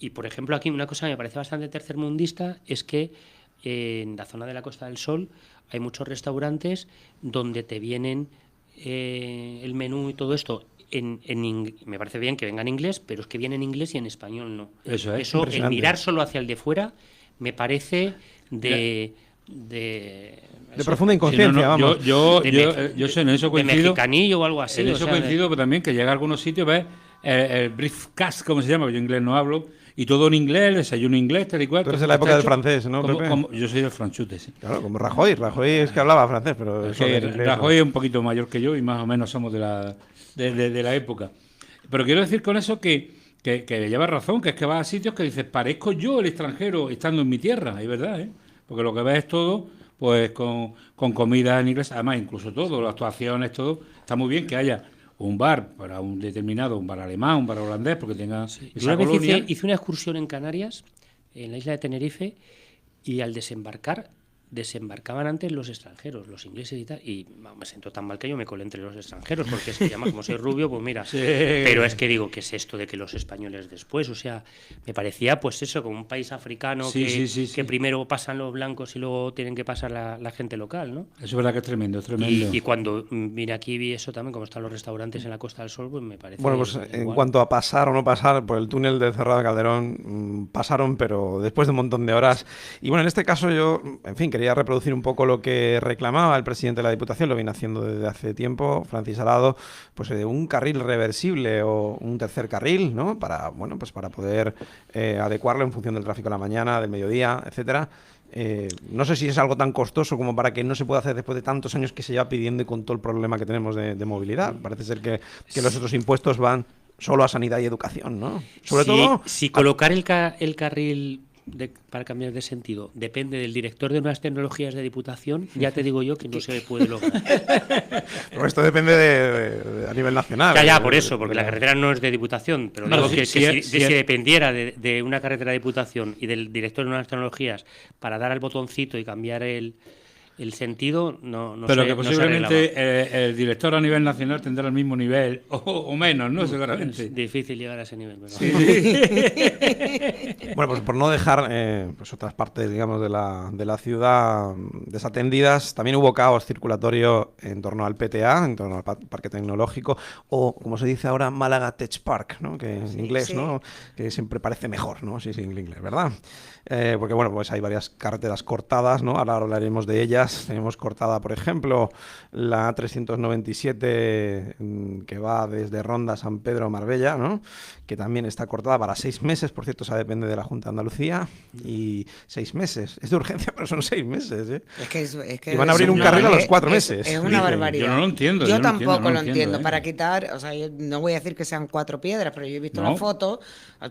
Y por ejemplo aquí una cosa que me parece bastante tercermundista es que en la zona de la Costa del Sol hay muchos restaurantes donde te vienen el menú y todo esto me parece bien que venga en inglés, pero es que viene en inglés y en español no. Eso es, Eso, el impresionante. mirar solo hacia el de fuera, me parece de De eso, profunda Sí, no, inconsciencia, no, vamos. yo sé, en eso de coincido. mexicanillo o algo así. En o eso sea, de- coincido, pero también que llega a algunos sitios, ves el briefcast, como se llama, yo inglés no hablo, y todo en inglés, el desayuno inglés, tal y cual. Tú eres todo de la está época del hecho francés, ¿no, Pepe? yo soy del franchute, sí. Claro, como Rajoy. Rajoy es que hablaba francés, pero Es eso que del inglés, Rajoy no. es un poquito mayor que yo y más o menos somos de la época. Pero quiero decir con eso que lleva razón, que es que vas a sitios que dices, parezco yo el extranjero estando en mi tierra, es verdad, ¿eh? Porque lo que ves es todo, pues con comida en inglés, además incluso todo, las actuaciones, todo, está muy bien que haya un bar para un determinado, un bar alemán, un bar holandés, porque tenga Yo esa una vez colonia. hice una excursión en Canarias, en la isla de Tenerife, y al desembarcaban antes los extranjeros, los ingleses y tal, y me sentó tan mal que yo me colé entre los extranjeros, porque se llama, como soy rubio, pues mira, Sí. pero es que digo, ¿qué es esto de que los españoles después? O sea, me parecía pues eso, como un país africano Sí, que, sí, sí, sí. que primero pasan los blancos y luego tienen que pasar la gente local, ¿no? Eso es verdad que es tremendo, es tremendo. Y cuando vine aquí vi eso también, como están los restaurantes en la Costa del Sol, pues me parece Bueno, pues en igual. cuanto a pasar o no pasar por el túnel de Cerrado de Calderón, pasaron, pero después de un montón de horas. Y bueno, en este caso yo, en fin, quería reproducir un poco lo que reclamaba el presidente de la Diputación, lo viene haciendo desde hace tiempo, Francis Arado, pues un carril reversible o un tercer carril, ¿no? Para, bueno, pues para poder adecuarlo en función del tráfico de la mañana, del mediodía, etcétera. No sé si es algo tan costoso como para que no se pueda hacer después de tantos años que se lleva pidiendo y con todo el problema que tenemos de movilidad. Parece ser que los otros impuestos van solo a sanidad y educación, ¿no? Sobre todo... Si colocar el carril para cambiar de sentido depende del director de nuevas tecnologías de Diputación, ya te digo yo que no se puede lograr. Pero esto depende a nivel nacional. Ya, por eso, porque la carretera no es de Diputación, pero No, digo si- que si- si dependiera de una carretera de Diputación y del director de nuevas tecnologías para dar al botoncito y cambiar el el sentido no Pero se, que no se posiblemente arreglaba. el director a nivel nacional tendrá el mismo nivel, o menos, ¿no? Seguramente. Es difícil llegar a ese nivel. Pero... Bueno, pues por no dejar pues otras partes, digamos, de la ciudad desatendidas, también hubo caos circulatorio en torno al PTA, en torno al Parque Tecnológico, o como se dice ahora, Málaga Tech Park, ¿no? Que en inglés, sí. ¿no? Que siempre parece mejor, ¿no? Sí, en inglés, ¿verdad? Porque bueno, pues hay varias carreteras cortadas, ¿no? Ahora hablaremos de ellas. Tenemos cortada, por ejemplo, la A397 que va desde Ronda a San Pedro a Marbella, ¿no? Que también está cortada para 6 meses, por cierto, esa depende de la Junta de Andalucía, y 6 meses. Es de urgencia, pero son 6 meses, ¿eh? Es que Y van a abrir un carril a los 4 meses. Es una Dice. barbaridad. Yo no lo entiendo. Yo no tampoco no lo entiendo. ¿eh? Para quitar, o sea, yo no voy a decir que sean 4 piedras, pero yo he visto No. la foto,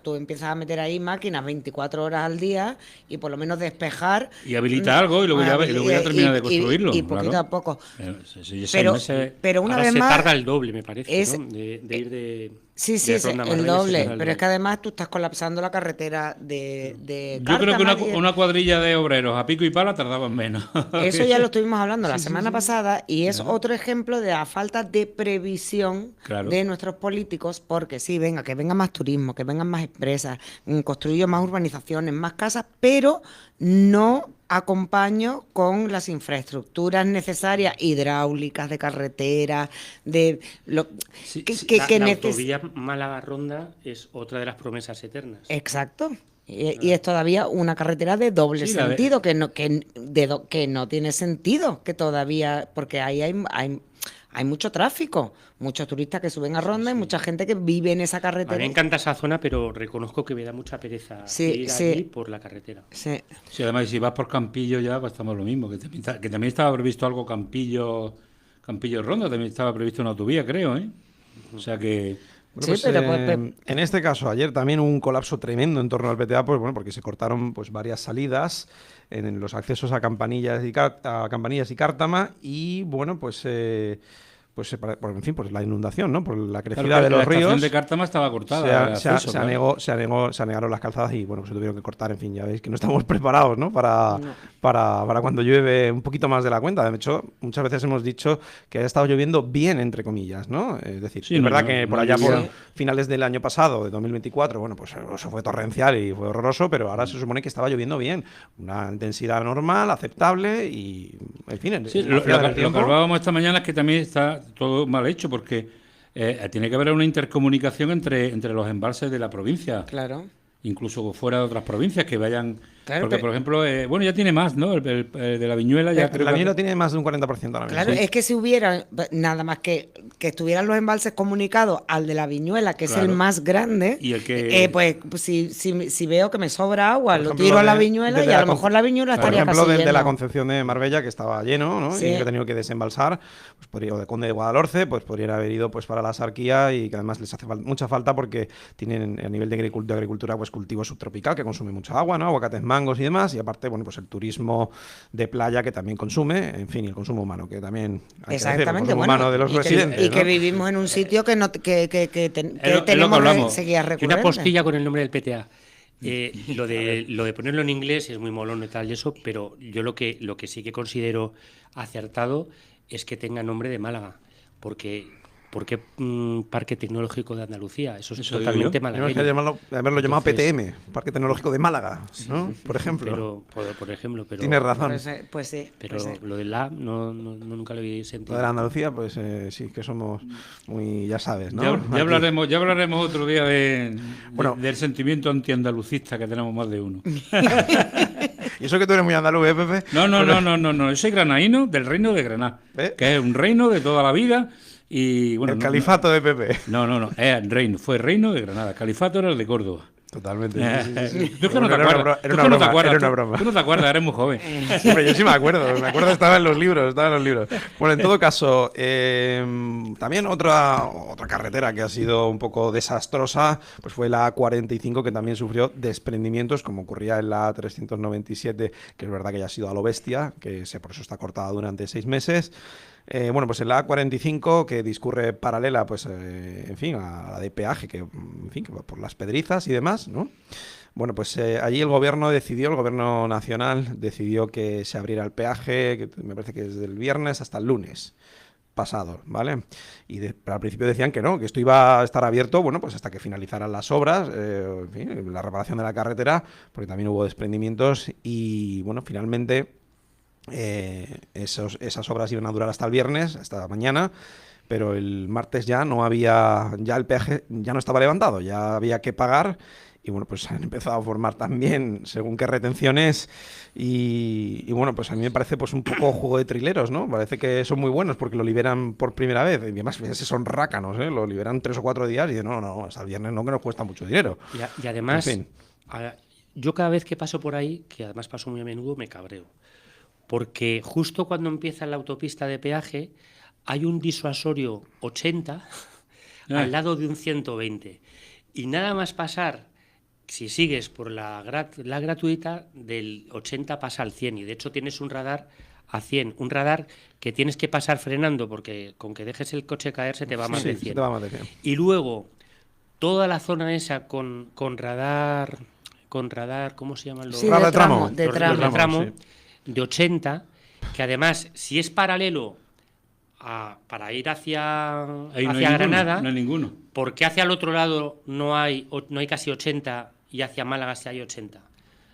tú empiezas a meter ahí máquinas 24 horas al día y por lo menos despejar. Y habilita algo y luego ya termina de construirlo. Y poquito claro. a poco. Sí, Pero una Ahora vez se más. tarda el doble, me parece, es- ¿no? De ir de... Sí, de sí, Ronda a el Marbella se doble. tarda el Pero es que doble. además tú estás colapsando la carretera de Yo creo que Cártama y- una cuadrilla de obreros a pico y pala tardaban menos. Eso ya lo estuvimos hablando la semana pasada y es otro ejemplo de la falta de previsión Claro. de nuestros políticos, porque sí, venga, que venga más turismo, que vengan más empresas, construyo más urbanizaciones, más casas, pero no acompaño con las infraestructuras necesarias, hidráulicas, de carretera, de lo Sí, que, sí, que- la que la neces- autovía Málaga-Ronda es otra de las promesas eternas. Exacto. Y es todavía una carretera de doble Sí, la de- sentido, que no tiene sentido, que todavía, porque ahí hay mucho tráfico, muchos turistas que suben a Ronda y mucha gente que vive en esa A mí carretera. me encanta esa zona, pero reconozco que me da mucha pereza Sí, ir sí. allí por la carretera. Sí. Sí, además, y si vas por Campillo ya, pues estamos lo mismo. Que también estaba previsto algo Campillo Ronda, también estaba previsto una autovía, creo, ¿eh? O sea que... Bueno, Sí, pues, pero en este caso, ayer también hubo un colapso tremendo en torno al PTA, pues bueno, porque se cortaron pues varias salidas en los accesos a Campanillas y Cártama y bueno, pues en fin, pues la inundación, ¿no? Por la crecida Claro, de los la estación ríos. de Cártama estaba cortada. el Se acceso, claro. se anegaron las calzadas y bueno, pues se tuvieron que cortar. En fin, ya veis que no estamos preparados, ¿no? Para cuando llueve un poquito más de la cuenta. De hecho, muchas veces hemos dicho que ha estado lloviendo bien, entre comillas, ¿no? Es decir, Sí, es no, verdad no, que no por allá por llovía. finales del año pasado, de 2024, bueno, pues eso fue torrencial y fue horroroso, pero ahora se supone que estaba lloviendo bien. Una intensidad normal, aceptable y, en fin, Sí, en lo la ciudad del que tiempo. hablábamos esta mañana es que también está todo mal hecho porque tiene que haber una intercomunicación entre los embalses de la provincia, Claro. incluso fuera de otras provincias que vayan... Claro, porque, pero- por ejemplo, bueno, ya tiene más, ¿no? El de la Viñuela ya creo La que... Viñuela tiene más de un 40% ahora mismo. Claro, Sí. es que si hubiera nada más que estuvieran los embalses comunicados al de la Viñuela, que es el Claro. más grande, Y el que- pues si veo que me sobra agua, Por lo ejemplo, tiro a la de- Viñuela y desde a la lo mejor la Viñuela Por estaría ejemplo, casi desde la lleno. Concepción de Marbella, que estaba lleno, ¿no? Sí. Y que ha tenido que desembalsar, pues o de Conde de Guadalhorce, pues podrían haber ido pues para la Sarquía y que además les hace mucha falta porque tienen a nivel de agricultura pues cultivo subtropical que consume mucha agua, ¿no? Aguacates, mangos y demás, y aparte, bueno, pues el turismo de playa que también consume, en fin, y el consumo humano, que también hay que decir, el Exactamente, consumo bueno, humano de los y que, residentes, y que ¿no? vivimos en un sitio que no que Es lo que tenemos hablamos. sequías Y una recurrentes. postilla con el nombre del PTA. Lo de ponerlo en inglés es muy molón y tal y eso, pero yo lo que sí que considero acertado es que tenga nombre de Málaga, porque Parque Tecnológico de Andalucía, eso es Eso digo totalmente yo. Tenemos que malagueño. haberlo llamado Entonces- PTM, Parque Tecnológico de Málaga, ¿no? Por ejemplo. Por ejemplo, pero Tienes razón. Pues sí. pero pues sí. lo del la nunca lo había Lo sentido. de la Andalucía, pues sí, que somos muy, ya sabes, ¿no? Ya Aquí. hablaremos otro día Bueno. del sentimiento antiandalucista que tenemos más de uno. Y eso que tú eres muy andaluz, ¿eh, Pepe? No. Yo soy granaíno del reino de Granada, ¿Eh? que es un reino de toda la vida y bueno. El califato de Pepe. No, es reino, fue reino de Granada. Califato era el de Córdoba. Totalmente. Tú es que no te Era una acuerdas. era Tú una es que no te broma, acuerdas. era una broma. Tú no te acuerdas, eres muy joven. Hombre, yo sí me acuerdo, estaba en los libros, Bueno, en todo caso, también otra carretera que ha sido un poco desastrosa, pues fue la A45, que también sufrió desprendimientos, como ocurría en la A397, que es verdad que ya ha sido a lo bestia, por eso está cortada durante 6 meses. Bueno, pues en la A45, que discurre paralela, pues, en fin, a la de peaje, que, en fin, que va por Las Pedrizas y demás, ¿no? Bueno, pues allí el gobierno nacional decidió que se abriera el peaje, que me parece que desde el viernes hasta el lunes pasado, ¿vale? Pero al principio decían que no, que esto iba a estar abierto, bueno, pues hasta que finalizaran las obras, en fin, la reparación de la carretera, porque también hubo desprendimientos y, bueno, finalmente esas obras iban a durar hasta el viernes, hasta mañana, pero el martes ya el peaje ya no estaba levantado, ya había que pagar. Y bueno, pues han empezado a formar también según qué retenciones y bueno, pues a mí me parece pues un poco juego de trileros, ¿no? Parece que son muy buenos porque lo liberan por primera vez. Y además son rácanos, ¿eh? Lo liberan 3 o 4 días y dicen, no, hasta el viernes no, que nos cuesta mucho dinero. Y además, en fin. yo cada vez que paso por ahí, que además paso muy a menudo, me cabreo. Porque justo cuando empieza la autopista de peaje, hay un disuasorio 80 al lado de un 120. Y nada más pasar... Si sigues por la gratuita, del 80 pasa al 100 y de hecho tienes un radar a 100, un radar que tienes que pasar frenando porque con que dejes el coche caer se te va más de 100. Se te va más de 100. Y luego toda la zona esa con radar, ¿cómo se llaman los? Sí, Radar de tramo, de Los tramo, sí. De 80, que además si es paralelo para ir hacia Granada, no hay ninguno. ¿Por qué hacia el otro lado no hay casi 80 y hacia Málaga sí hay 80?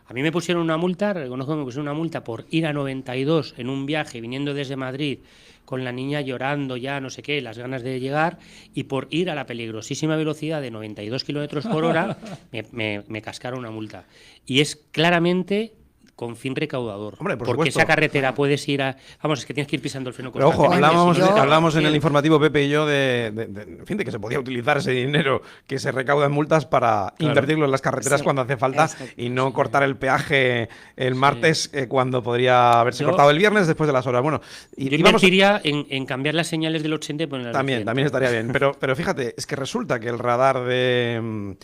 A mí me pusieron una multa, reconozco que me pusieron una multa por ir a 92 en un viaje viniendo desde Madrid con la niña llorando ya, no sé qué, las ganas de llegar, y por ir a la peligrosísima velocidad de 92 kilómetros por hora me cascaron una multa. Y es claramente... con fin recaudador. Hombre, por porque supuesto. esa carretera puedes ir a... Vamos, es que tienes que ir pisando el freno Pero ojo, constantemente. hablamos en el informativo, Pepe y yo, en fin, de que se podía utilizar ese dinero que se recauda en multas para invertirlo en las carreteras cuando hace falta y no cortar el peaje el martes cuando podría haberse cortado el viernes después de las horas. Bueno, yo invertiría en cambiar las señales del 80 y ponerlas también estaría bien. Pero fíjate, es que resulta que el radar del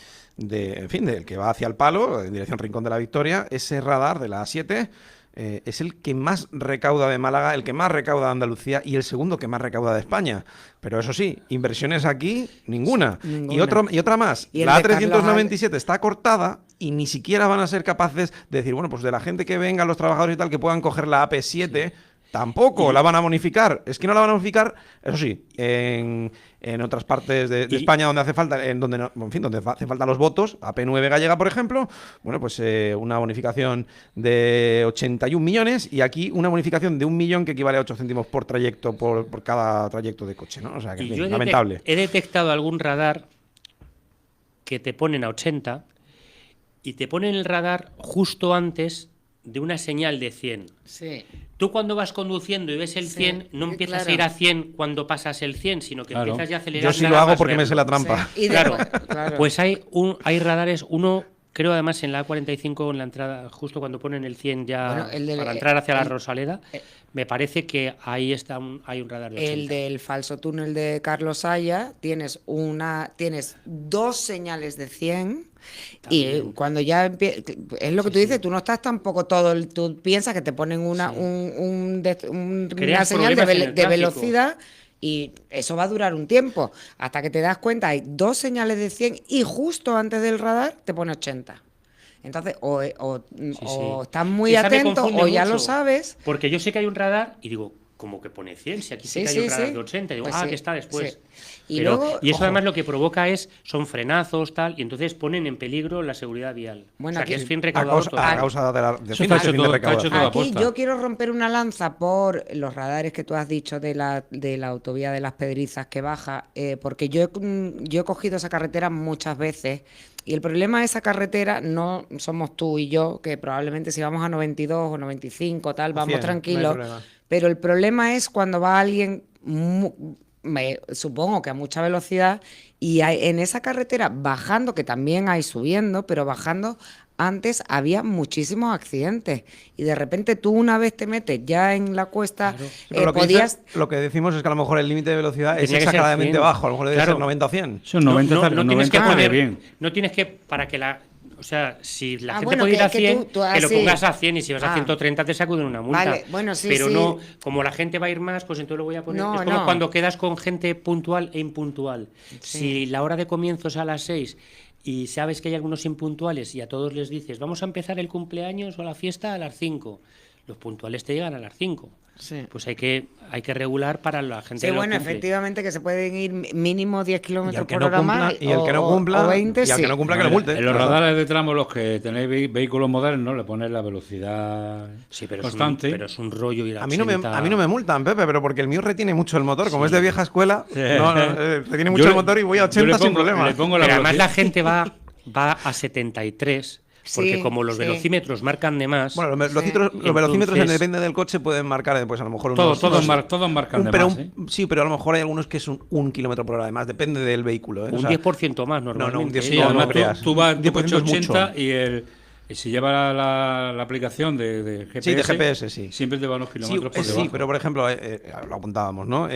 que va hacia el Palo, en dirección Rincón de la Victoria, ese radar de la A7 es el que más recauda de Málaga, el que más recauda de Andalucía y el segundo que más recauda de España. Pero eso sí, inversiones aquí, ninguna. Y otra más, ¿Y la A397 está cortada y ni siquiera van a ser capaces de decir, bueno, pues de la gente que venga, los trabajadores y tal, que puedan coger la AP7... Tampoco la van a bonificar. Es que no la van a bonificar, eso sí, en otras partes de España donde hace falta, donde hace falta los votos, AP9 gallega, por ejemplo, bueno, pues una bonificación de 81 millones y aquí una bonificación de 1 millón que equivale a 8 céntimos por trayecto, por cada trayecto de coche, ¿no? O sea, que en fin, lamentable. He detectado algún radar que te ponen a 80 y te ponen el radar justo antes de una señal de 100. Sí. Tú cuando vas conduciendo y ves el 100, no empiezas a ir a 100 cuando pasas el 100, sino que empiezas ya a acelerar. Yo sí lo hago porque me sé la trampa. Sí. Claro. Pues hay radares, uno creo además en la A45 en la entrada, justo cuando ponen el 100 ya para entrar hacia la Rosaleda, me parece que ahí hay un radar de 80. El del falso túnel de Carlos Haya, tienes 2 señales de 100 también. Y cuando ya es lo que tú dices, tú no estás tampoco tú piensas que te ponen una señal de velocidad y eso va a durar un tiempo, hasta que te das cuenta hay 2 señales de 100 y justo antes del radar te pone 80. Entonces, o estás muy atento o ya lo sabes. Porque yo sé que hay un radar y digo, como que pone 100, si aquí sí que hay un radar de 80, digo, pues que está después. Sí. Y eso además lo que provoca son frenazos, tal, y entonces ponen en peligro la seguridad vial. Bueno, o sea, aquí, que es fin recaudador a causa de fin recaudador. Aquí yo quiero romper una lanza por los radares que tú has dicho de la autovía de Las Pedrizas que baja, porque yo he cogido esa carretera muchas veces. Y el problema de esa carretera no somos tú y yo, que probablemente si vamos a 92 o 95, tal, vamos 100, tranquilos. No pero el problema es cuando va alguien, supongo que a mucha velocidad, y en esa carretera bajando, que también hay subiendo, pero bajando, antes había muchísimos accidentes. Y de repente tú una vez te metes ya en la cuesta, claro. Lo que decimos es que a lo mejor el límite de velocidad es exageradamente bajo, a lo mejor debe ser 90 o 100. Son 90, no tienes que poner bien. No tienes que, para que o sea, si la gente puede ir a 100, que lo pongas a 100 y si vas a 130 te sacuden una multa. Vale, bueno, sí, pero no, como la gente va a ir más, pues entonces lo voy a poner. Es como cuando quedas con gente puntual e impuntual. Sí. Si la hora de comienzo es a las 6 y sabes que hay algunos impuntuales y a todos les dices, vamos a empezar el cumpleaños o la fiesta a las 5. Los puntuales te llegan a las 5. Sí. Pues hay que regular para la gente Sí, que lo bueno, cumple. efectivamente que se pueden ir mínimo 10 Y kilómetros el que por no hora cumpla, más. y el que no o- cumpla, o 20, y al que sí. no cumpla que lo multe. En los radares de tramo, los que tenéis vehículos modernos, le ponéis la velocidad Sí, pero constante. es un rollo ir a A mí no me 80. multan, Pepe, pero porque el mío retiene mucho el motor. Como es de vieja escuela, retiene mucho Yo el le- motor y voy a yo 80 le sin pongo- problema. le pongo la Pero además la velocidad. gente va a 73, porque Sí, como los sí. velocímetros marcan de más, Bueno, los Sí. velocímetros, Entonces- depende del coche, pueden marcar, pues a lo mejor Todos unos... marcan de pero más, ¿eh? Sí, pero a lo mejor hay algunos que es un kilómetro por hora, además, depende del vehículo. ¿eh? un O sea, 10% más normalmente. 10, Sí, no, además no creas. tú vas en tu 10% coche es mucho. 80 y si lleva la aplicación de GPS, Sí, de GPS, sí. siempre te va unos Sí, kilómetros por sí, debajo. pero por ejemplo, lo apuntábamos, ¿no?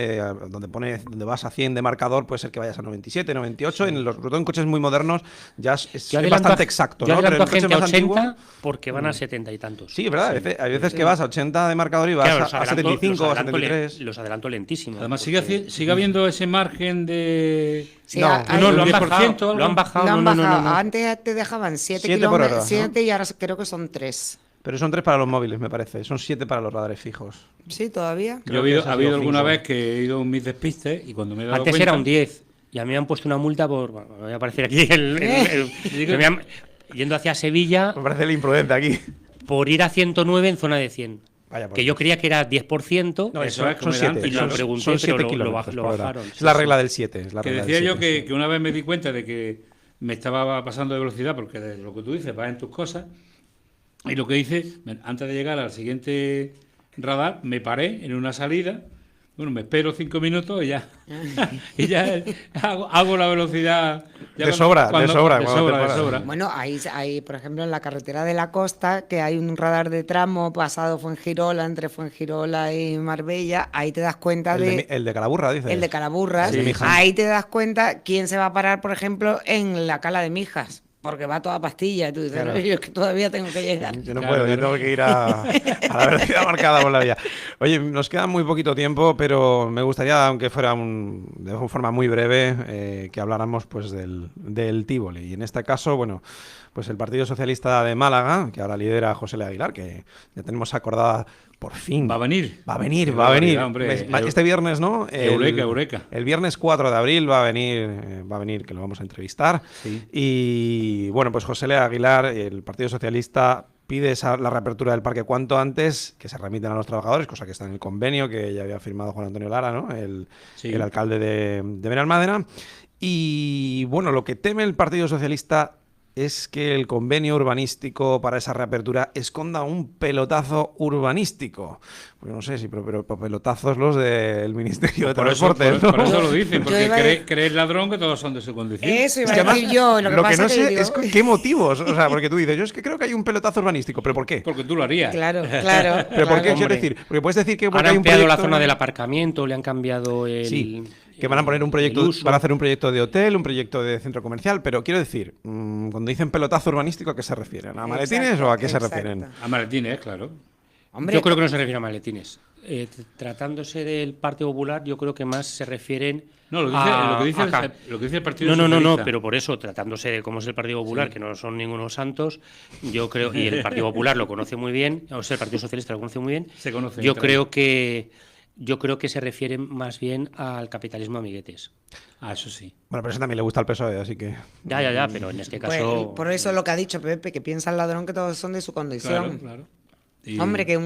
Donde vas a 100 de marcador, puede ser que vayas a 97, 98. Sobre todo en coches muy modernos, ya es Yo adelanto bastante a- exacto, yo ¿no? Pero adelanto en a gente coches a más 80 antiguos... porque van a 70 y tantos. Sí, ¿verdad? Hay veces que vas a 80 de marcador y vas Claro, a 75 o a 73. los adelanto lentísimo. Además, porque- sigue habiendo ese margen de... Sí, No, hay- No, lo han 10%, bajado. algo. Lo han bajado. lo han no, no, bajado. no, no. Antes te dejaban 7 7 por hora, kilómetros, ¿no? 7 y ahora creo que son 3. Pero son 3 para los móviles, me parece. Son 7 para los radares fijos. Sí, todavía. Yo Creo que ese ha ha habido sido alguna fijo. vez que he ido a mis despistes y cuando me he dado Antes cuenta... era un 10 y a mí me han puesto una multa por... Bueno, me voy a aparecer aquí yendo hacia Sevilla Me parece el imprudente aquí. por ir a 109 en zona de 100. Vaya por Que yo Dios. creía que era 10%. No, eso es son como era 7. antes, y lo pregunté, son pero 7 lo kilómetros por hora. bajaron. Es la Sí, regla sí. del 7. Es la Que regla decía del yo 7, que una vez me di cuenta de que me estaba pasando de velocidad, porque de lo que tú dices, vas en tus cosas, y lo que hice, antes de llegar al siguiente radar, me paré en una salida, bueno, me espero 5 minutos y ya, y ya hago la velocidad... ya De sobra, de sobra, de cuando te sobra, de paras. sobra. Bueno, hay, por ejemplo, en la carretera de la costa, que hay un radar de tramo pasado Fuengirola, entre Fuengirola y Marbella, ahí te das cuenta El de Calaburra, dice. el de Calaburras, El de Mijas. ahí te das cuenta quién se va a parar, por ejemplo, en la cala de Mijas, porque va toda pastilla, y tú dices, Claro. "No, yo es que todavía tengo que llegar". Yo no Claro, puedo, yo claro. tengo que ir a la velocidad marcada por la vía. Oye, nos queda muy poquito tiempo, pero me gustaría, aunque fuera de una forma muy breve, que habláramos pues del Tívoli. Y en este caso, bueno, pues el Partido Socialista de Málaga, que ahora lidera José L. Aguilar, que ya tenemos acordada por fin. Va a venir. Va a venir, Qué va a venir. barbaridad, hombre. Este viernes, ¿no? Eureka. El viernes 4 de abril va a venir, que lo vamos a entrevistar. Sí. Y bueno, pues José L. Aguilar, el Partido Socialista, pide la reapertura del parque cuanto antes, que se remiten a los trabajadores, cosa que está en el convenio que ya había firmado Juan Antonio Lara, ¿no? El alcalde de Benalmádena. Y bueno, lo que teme el Partido Socialista es que el convenio urbanístico para esa reapertura esconda un pelotazo urbanístico. Pues no sé si, pero pelotazos los del Ministerio de Por eso, Transportes, ¿no? por eso lo dicen, Yo porque iba a- cree el ladrón que todos son de su condición. Eso iba Es que a decir yo, lo que pasa no que sé digo, es qué motivos. O sea, porque tú dices, yo es que creo que hay un pelotazo urbanístico, ¿pero por qué? Porque tú lo harías. Claro, claro. ¿Pero por qué? claro. Quiero decir, porque puedes decir que porque Han hay un ampliado la proyecto... zona del aparcamiento, le han cambiado el... Sí, que van a poner un proyecto, el uso. van a hacer un proyecto de hotel, un proyecto de centro comercial, pero quiero decir, cuando dicen pelotazo urbanístico, ¿a qué se refieren? ¿A maletines Exacto, o a qué se exacto. refieren? A maletines, claro. Hombre, Yo creo que no se refiere a maletines. Tratándose del Partido Popular, yo creo que más se refieren No, lo que dice el Partido No, Socialista. pero por eso, tratándose de cómo es el Partido Popular, que no son ningunos santos, yo creo, y el Partido Popular lo conoce muy bien, o sea, el Partido Socialista lo conoce muy bien, Se conoce yo entre creo que se refieren más bien al capitalismo amiguetes. Ah, eso sí. Bueno, pero eso también le gusta al PSOE, así que... Ya, pero en este pues, caso... por eso lo que ha dicho Pepe, que piensa el ladrón que todos son de su condición. Claro. Y Hombre, que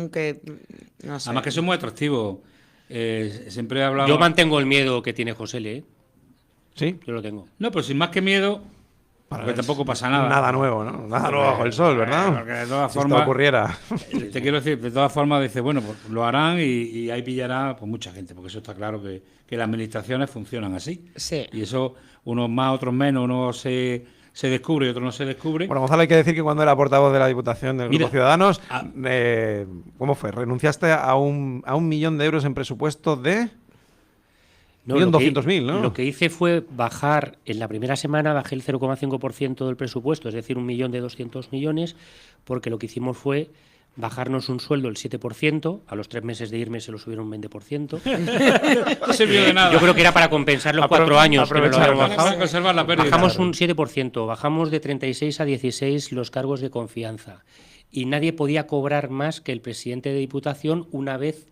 no sé. además que son muy atractivos. Siempre hablamos... Yo mantengo el miedo que tiene José L. ¿Sí? Yo lo tengo. No, pero sin más que miedo, porque tampoco pasa nada. Nada nuevo, ¿no? Nada nuevo bajo el sol, ¿verdad? Porque de todas Si esto formas... ocurriera. Te quiero decir, de todas formas, dice, bueno, pues lo harán y ahí pillará pues mucha gente, porque eso está claro que las administraciones funcionan así. Sí. Y eso, unos más, otros menos, uno se descubre y otro no se descubre. Bueno, Gonzalo, hay que decir que cuando era portavoz de la Diputación del Grupo Mira, Ciudadanos, ah. ¿cómo fue? ¿Renunciaste a un millón de euros en presupuesto de...? No, 1.200.000, ¿no? Lo que hice fue bajar, en la primera semana bajé el 0,5% del presupuesto, es decir, 1.200.000.000, porque lo que hicimos fue bajarnos un sueldo el 7%, a los 3 meses de irme se lo subieron un 20%. No sirvió de nada. Yo creo que era para compensar los 4 años que no lo habíamos Para bajado. conservar la pérdida. Bajamos un 7%, bajamos de 36 a 16 los cargos de confianza y nadie podía cobrar más que el presidente de Diputación una vez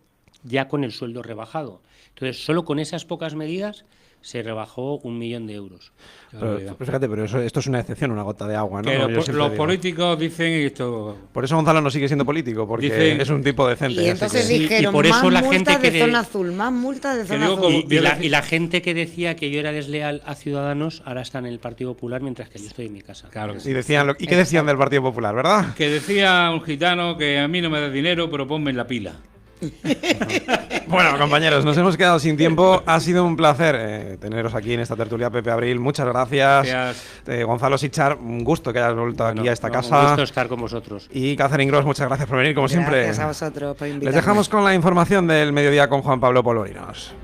ya con el sueldo rebajado. Entonces, solo con esas pocas medidas se rebajó 1 millón de euros. Pero, pues fíjate, pero esto es una excepción, una gota de agua, ¿no? Que Yo los siempre digo. políticos dicen esto. Por eso Gonzalo no sigue siendo político, porque Dicen- es un tipo decente. Y así entonces que- Sí, dijeron, y por eso más la gente multas que de de- zona azul, más multas de zona digo, azul. como- Y la gente que decía que yo era desleal a Ciudadanos ahora está en el Partido Popular mientras que yo estoy en mi casa. Claro que sí. Y decían ¿y qué decían del Partido Popular, verdad? Que decía un gitano que a mí no me da dinero, pero ponme en la pila. Bueno, compañeros, nos hemos quedado sin tiempo. Ha sido un placer teneros aquí en esta tertulia, Pepe Abril. Muchas gracias. Gracias. Gonzalo Sichar, un gusto que hayas vuelto aquí a esta Un casa. gusto estar con vosotros. Y Catherine Gross, muchas gracias por venir, como siempre. Gracias a vosotros por Les invitarme. dejamos con la información del mediodía con Juan Pablo Polvorinos.